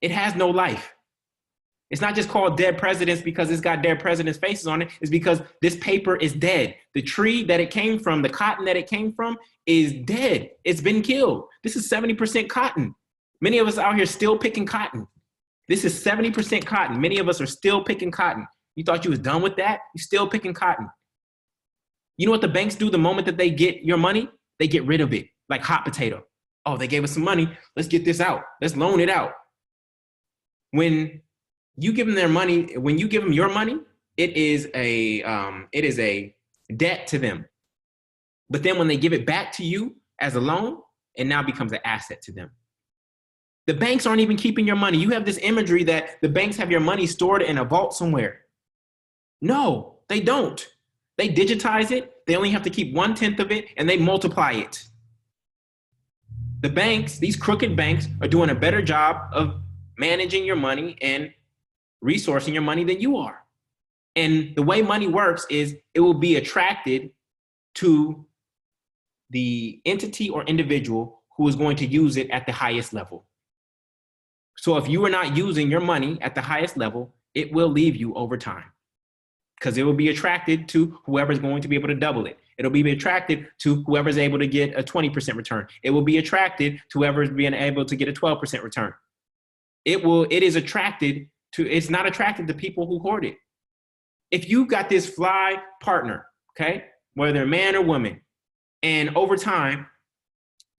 It has no life. It's not just called dead presidents because it's got dead presidents' faces on it. It's because this paper is dead. The tree that it came from, the cotton that it came from is dead. It's been killed. This is 70% cotton. Many of us out here still picking cotton. This is 70% cotton. Many of us are still picking cotton. You thought you was done with that? You're still picking cotton. You know what the banks do the moment that they get your money? They get rid of it like hot potato. Oh, they gave us some money. Let's get this out. Let's loan it out. When you give them their money, when you give them your money, it is a debt to them. But then when they give it back to you as a loan, it now becomes an asset to them. The banks aren't even keeping your money. You have this imagery that the banks have your money stored in a vault somewhere. No, they don't. They digitize it. They only have to keep 1/10 of it and they multiply it. The banks, these crooked banks, are doing a better job of managing your money and resourcing your money than you are. And the way money works is it will be attracted to the entity or individual who is going to use it at the highest level. So if you are not using your money at the highest level, it will leave you over time because it will be attracted to whoever's going to be able to double it. It'll be attracted to whoever's able to get a 20% return. It will be attracted to whoever's being able to get a 12% return. It's not attracted to people who hoard it. If you got this fly partner, okay, whether man or woman, and over time,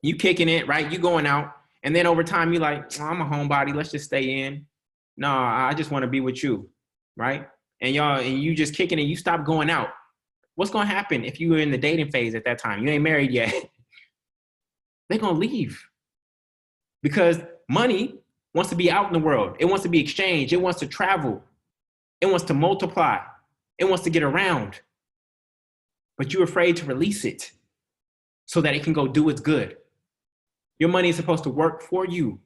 you kicking it, right? You going out, and then over time, you like, oh, I'm a homebody, let's just stay in. No, I just want to be with you, right? And you just kicking it, you stop going out. What's going to happen if you were in the dating phase at that time? You ain't married yet. They're going to leave because money wants to be out in the world. It wants to be exchanged. It wants to travel. It wants to multiply. It wants to get around. But you're afraid to release it so that it can go do its good. Your money is supposed to work for you.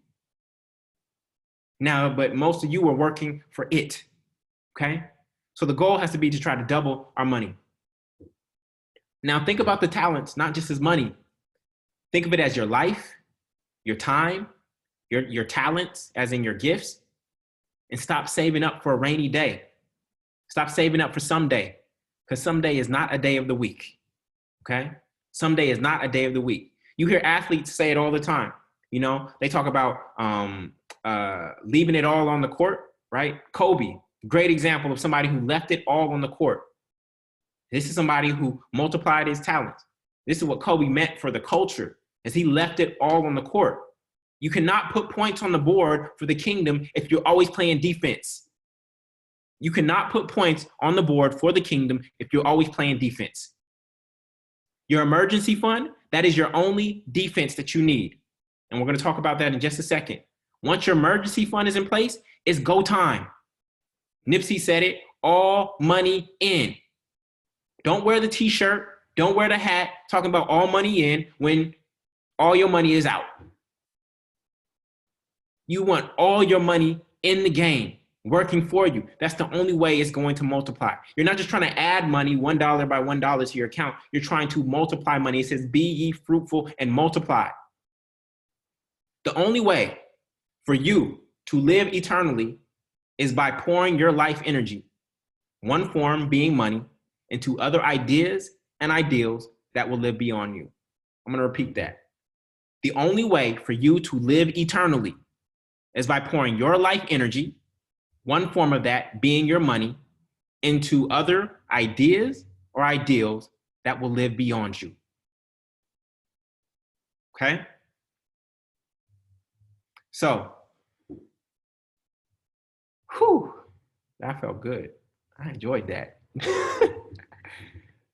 Now, but most of you are working for it, okay? So the goal has to be to try to double our money. Now think about the talents, not just as money. Think of it as your life, your time, your talents, as in your gifts, and stop saving up for a rainy day. Stop saving up for someday, because someday is not a day of the week, okay? Someday is not a day of the week. You hear athletes say it all the time. You know, they talk about leaving it all on the court, right? Kobe, Great example of somebody who left it all on the court. This is somebody who multiplied his talents. This is what Kobe meant for the culture, as he left it all on the court. You cannot put points on the board for the kingdom if you're always playing defense. You cannot put points on the board for the kingdom if you're always playing defense. Your emergency fund, that is your only defense that you need. And we're going to talk about that in just a second. Once your emergency fund is in place, it's go time. Nipsey said it, all money in. Don't wear the t-shirt, don't wear the hat, talking about all money in when all your money is out. You want all your money in the game, working for you. That's the only way it's going to multiply. You're not just trying to add money $1 by $1 to your account. You're trying to multiply money. It says, be ye fruitful and multiply. The only way for you to live eternally is by pouring your life energy, one form being money, into other ideas and ideals that will live beyond you. I'm going to repeat that. The only way for you to live eternally is by pouring your life energy, one form of that being your money, into other ideas or ideals that will live beyond you. Okay? So, that felt good. I enjoyed that.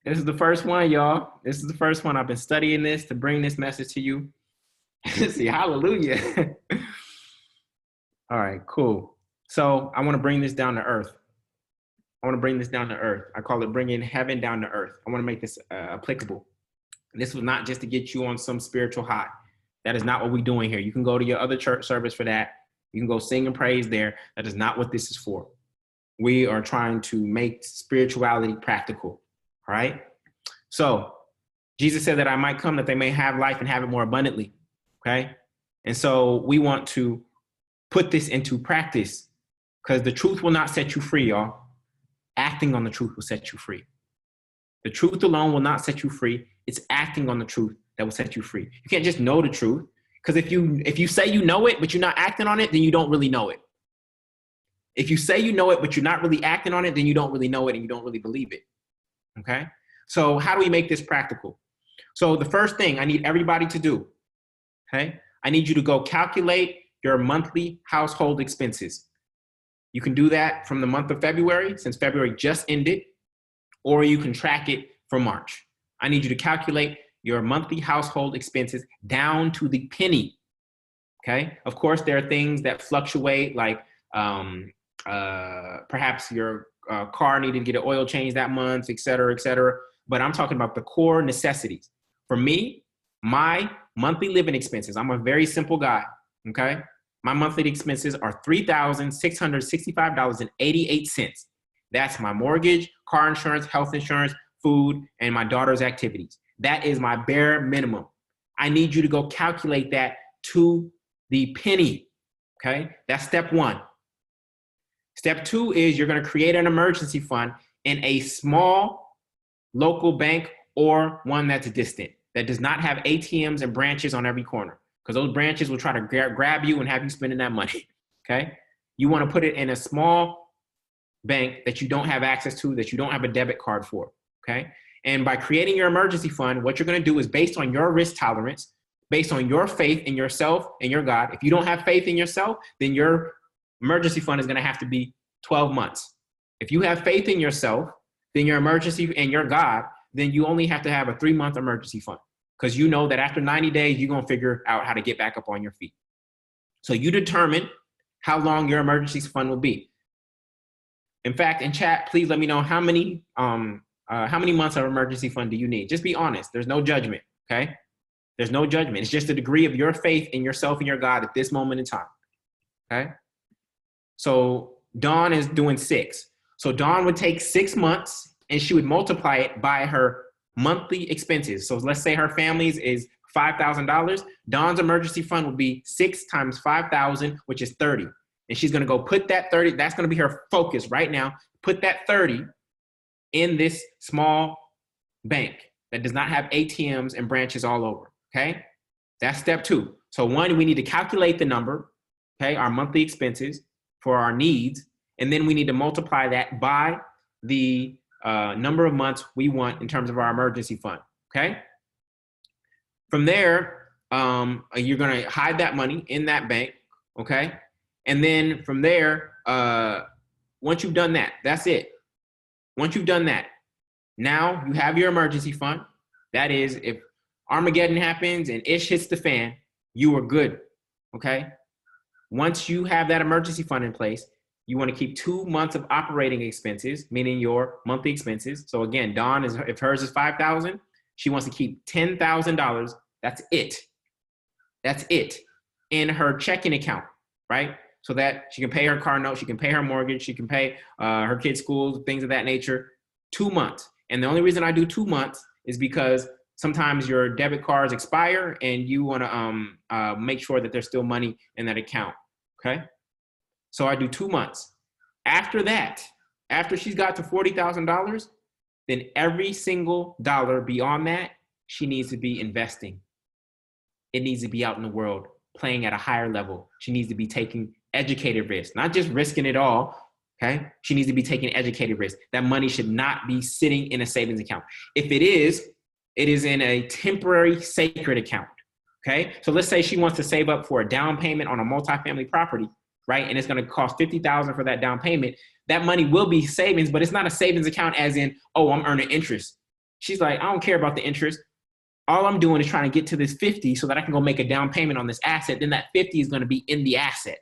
This is the first one, y'all. This is the first one. I've been studying this to bring this message to you. See, hallelujah. All right, cool. So I want to bring this down to earth. I call it bringing heaven down to earth. I want to make this applicable. And this was not just to get you on some spiritual high. That is not what we're doing here. You can go to your other church service for that. You can go sing and praise there. That is not what this is for. We are trying to make spirituality practical. All right. So Jesus said that I might come that they may have life and have it more abundantly. Okay. And so we want to put this into practice because the truth will not set you free, y'all. Acting on the truth will set you free. The truth alone will not set you free. It's acting on the truth that will set you free. You can't just know the truth because if you say you know it, but you're not acting on it, then you don't really know it. If you say you know it, but you're not really acting on it, then you don't really know it and you don't really believe it. Okay. So how do we make this practical? So the first thing I need everybody to do, okay, I need you to go calculate your monthly household expenses. You can do that from the month of February, since February just ended, or you can track it for March. I need you to calculate your monthly household expenses down to the penny. Okay. Of course, there are things that fluctuate, like perhaps your car needed to get an oil change that month, et cetera, et cetera. But I'm talking about the core necessities. For me, my monthly living expenses, I'm a very simple guy, okay? My monthly expenses are $3,665.88. That's my mortgage, car insurance, health insurance, food, and my daughter's activities. That is my bare minimum. I need you to go calculate that to the penny, okay? That's step one. Step two is you're going to create an emergency fund in a small local bank or one that's distant, that does not have ATMs and branches on every corner, because those branches will try to grab you and have you spending that money, okay? You want to put it in a small bank that you don't have access to, that you don't have a debit card for, okay? And by creating your emergency fund, what you're going to do is based on your risk tolerance, based on your faith in yourself and your God. If you don't have faith in yourself, then your emergency fund is going to have to be 12 months. If you have faith in yourself, then your emergency and your God, then you only have to have a 3-month emergency fund, because you know that after 90 days, you're going to figure out how to get back up on your feet. So you determine how long your emergency fund will be. In fact, in chat, please let me know how many months of emergency fund do you need? Just be honest. There's no judgment, okay? There's no judgment. It's just the degree of your faith in yourself and your God at this moment in time, okay? So Dawn is doing 6. So Dawn would take 6 months and she would multiply it by her monthly expenses. So let's say her family's is $5,000. Dawn's emergency fund would be 6 times 5,000, which is 30. And she's going to go put that 30. That's going to be her focus right now. Put that 30 in this small bank that does not have ATMs and branches all over. Okay. That's step 2. So 1, we need to calculate the number, okay, our monthly expenses for our needs. And then we need to multiply that by the number of months we want in terms of our emergency fund, okay? From there, you're going to hide that money in that bank, okay? And then from there, once you've done that, that's it. Once you've done that, now you have your emergency fund. That is, if Armageddon happens and ish hits the fan, you are good, okay? Once you have that emergency fund in place, you want to keep 2 months of operating expenses, meaning your monthly expenses. So again, Dawn, if hers is $5,000, she wants to keep $10,000. That's it. That's it in her checking account, right? So that she can pay her car note, she can pay her mortgage, she can pay her kids' schools, things of that nature. 2 months. And the only reason I do 2 months is because sometimes your debit cards expire and you want to make sure that there's still money in that account, okay? So I do 2 months. After that, after she's got to $40,000, then every single dollar beyond that, she needs to be investing. It needs to be out in the world, playing at a higher level. She needs to be taking educated risk, not just risking it all, okay? She needs to be taking educated risk. That money should not be sitting in a savings account. If it is in a temporary sacred account, okay? So let's say she wants to save up for a down payment on a multifamily property, right? And it's going to cost $50,000 for that down payment. That money will be savings, but it's not a savings account as in, oh, I'm earning interest. She's like, I don't care about the interest. All I'm doing is trying to get to this 50 so that I can go make a down payment on this asset. Then that 50 is going to be in the asset.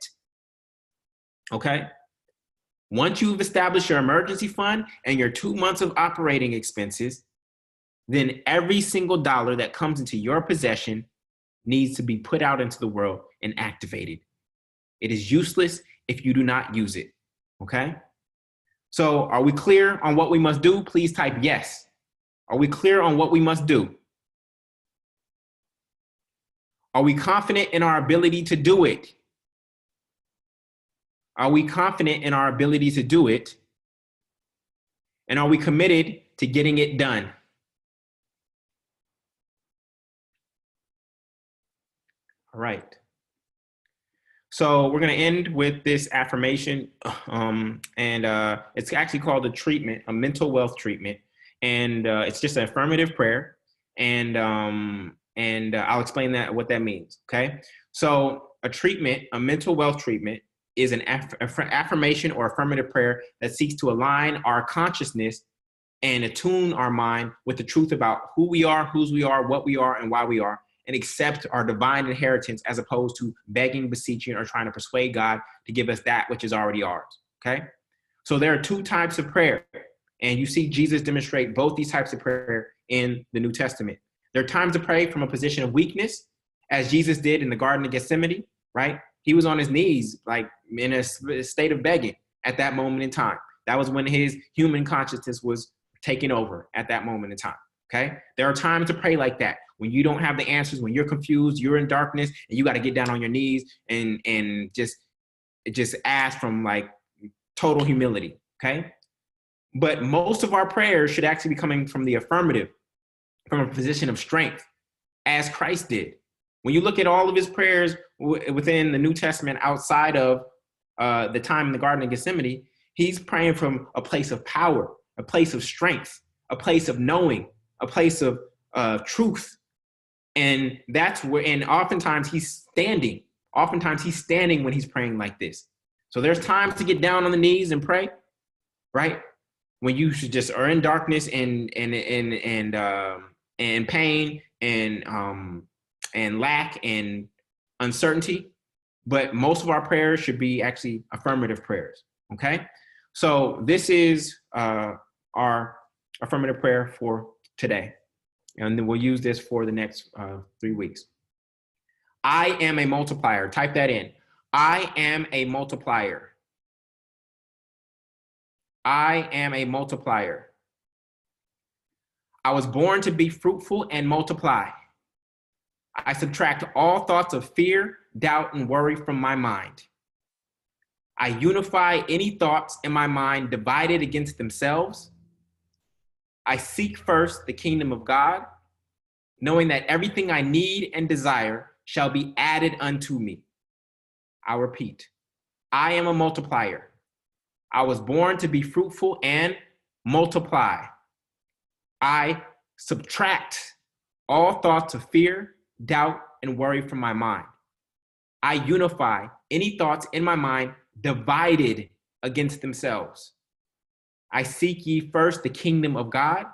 Okay? Once you've established your emergency fund and your 2 months of operating expenses, then every single dollar that comes into your possession needs to be put out into the world and activated. It is useless if you do not use it. Okay? So are we clear on what we must do? Please type yes. Are we clear on what we must do? Are we confident in our ability to do it? Are we confident in our ability to do it? And are we committed to getting it done? All right. So we're going to end with this affirmation, and it's actually called a treatment, a mental wealth treatment, and it's just an affirmative prayer, and I'll explain what that means. Okay, so a treatment, a mental wealth treatment, is an affirmation or affirmative prayer that seeks to align our consciousness and attune our mind with the truth about who we are, whose we are, what we are, and why we are, and accept our divine inheritance as opposed to begging, beseeching, or trying to persuade God to give us that which is already ours, okay? So there are 2 types of prayer, and you see Jesus demonstrate both these types of prayer in the New Testament. There are times to pray from a position of weakness, as Jesus did in the Garden of Gethsemane, right? He was on his knees, like in a state of begging at that moment in time. That was when his human consciousness was taking over at that moment in time, okay? There are times to pray like that, when you don't have the answers, when you're confused, you're in darkness, and you got to get down on your knees and just ask from like total humility, okay? But most of our prayers should actually be coming from the affirmative, from a position of strength, as Christ did. When you look at all of his prayers within the New Testament outside of the time in the Garden of Gethsemane, he's praying from a place of power, a place of strength, a place of knowing, a place of truth. And that's where, and oftentimes he's standing. Oftentimes he's standing when he's praying like this. So there's times to get down on the knees and pray, right? When you should just are in darkness and pain and lack and uncertainty. But most of our prayers should be actually affirmative prayers. Okay. So this is our affirmative prayer for today. And then we'll use this for the next 3 weeks. I am a multiplier. Type that in. I am a multiplier. I am a multiplier. I was born to be fruitful and multiply. I subtract all thoughts of fear, doubt, and worry from my mind. I unify any thoughts in my mind divided against themselves. I seek first the kingdom of God, knowing that everything I need and desire shall be added unto me. I'll repeat. I am a multiplier. I was born to be fruitful and multiply. I subtract all thoughts of fear, doubt, and worry from my mind. I unify any thoughts in my mind divided against themselves. I seek ye first the kingdom of God,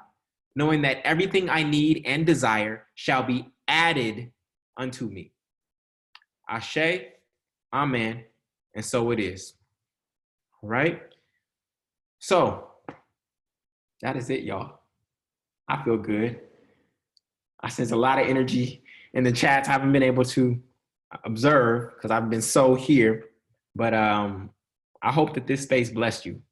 knowing that everything I need and desire shall be added unto me. Ashe, amen, and so it is. All right? So, that is it, y'all. I feel good. I sense a lot of energy in the chats. I haven't been able to observe because I've been so here, but I hope that this space blessed you.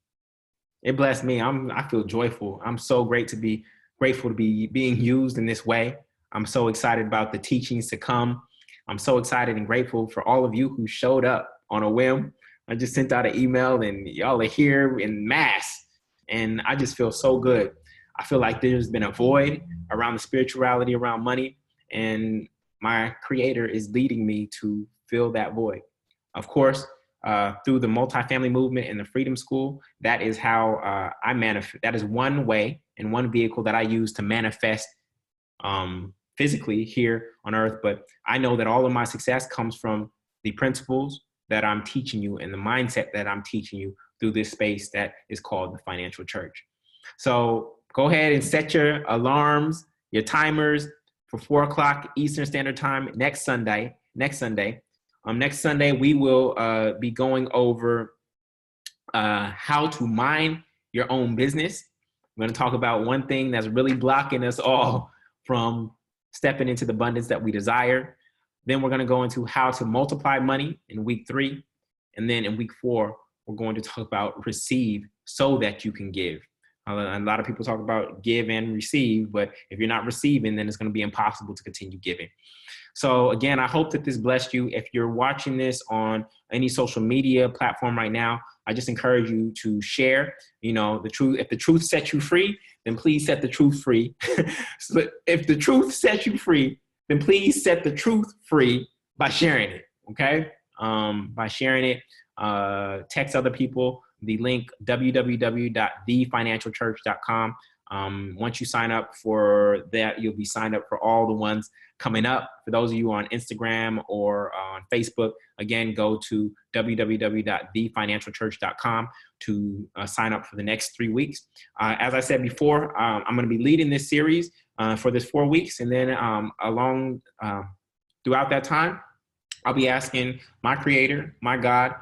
It blessed me. I feel joyful. I'm so grateful to be being used in this way. I'm so excited about the teachings to come. I'm so excited and grateful for all of you who showed up on a whim. I just sent out an email and y'all are here in mass. And I just feel so good. I feel like there's been a void around the spirituality, around money. And my creator is leading me to fill that void. Of course, through the multifamily movement and the Freedom School, that is how I manifest. That is one way and one vehicle that I use to manifest physically here on earth. But I know that all of my success comes from the principles that I'm teaching you and the mindset that I'm teaching you through this space that is called the Financial Church. So go ahead and set your alarms, your timers for 4 o'clock Eastern Standard Time next Sunday. Next Sunday, we will be going over how to mind your own business. We're going to talk about one thing that's really blocking us all from stepping into the abundance that we desire. Then we're going to go into how to multiply money in week 3. And then in week 4, we're going to talk about receive so that you can give. A lot of people talk about give and receive, but if you're not receiving, then it's going to be impossible to continue giving. So again, I hope that this blessed you. If you're watching this on any social media platform right now, I just encourage you to share, the truth. If the truth sets you free, then please set the truth free. So if the truth sets you free, then please set the truth free by sharing it, okay? By sharing it, text other people, the link www.thefinancialchurch.com. Once you sign up for that, you'll be signed up for all the ones coming up. For those of you on Instagram or on Facebook, again, go to www.thefinancialchurch.com to sign up for the next 3 weeks. As I said before, I'm going to be leading this series for this 4 weeks. And then throughout that time, I'll be asking my creator, my God,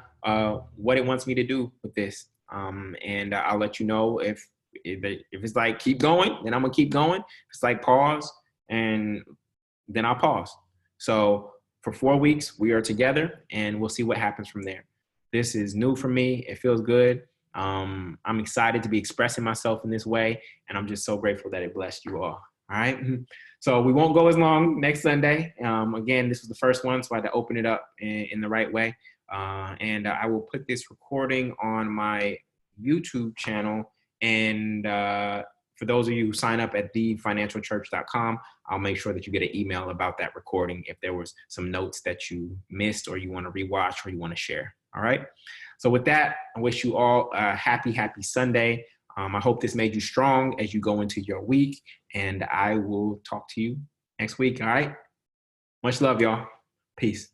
what it wants me to do with this. And I'll let you know if it's like keep going, then I'm gonna keep going. If it's like pause, and then I'll pause. So for 4 weeks, we are together and we'll see what happens from there. This is new for me. It feels good. I'm excited to be expressing myself in this way. And I'm just so grateful that it blessed you all. All right. So we won't go as long next Sunday. Again, this was the first one, so I had to open it up in the right way. And I will put this recording on my YouTube channel. And for those of you who sign up at thefinancialchurch.com, I'll make sure that you get an email about that recording if there was some notes that you missed or you want to rewatch or you want to share. All right. So with that, I wish you all a happy Sunday. I hope this made you strong as you go into your week, and I will talk to you next week. All right. Much love, y'all. Peace.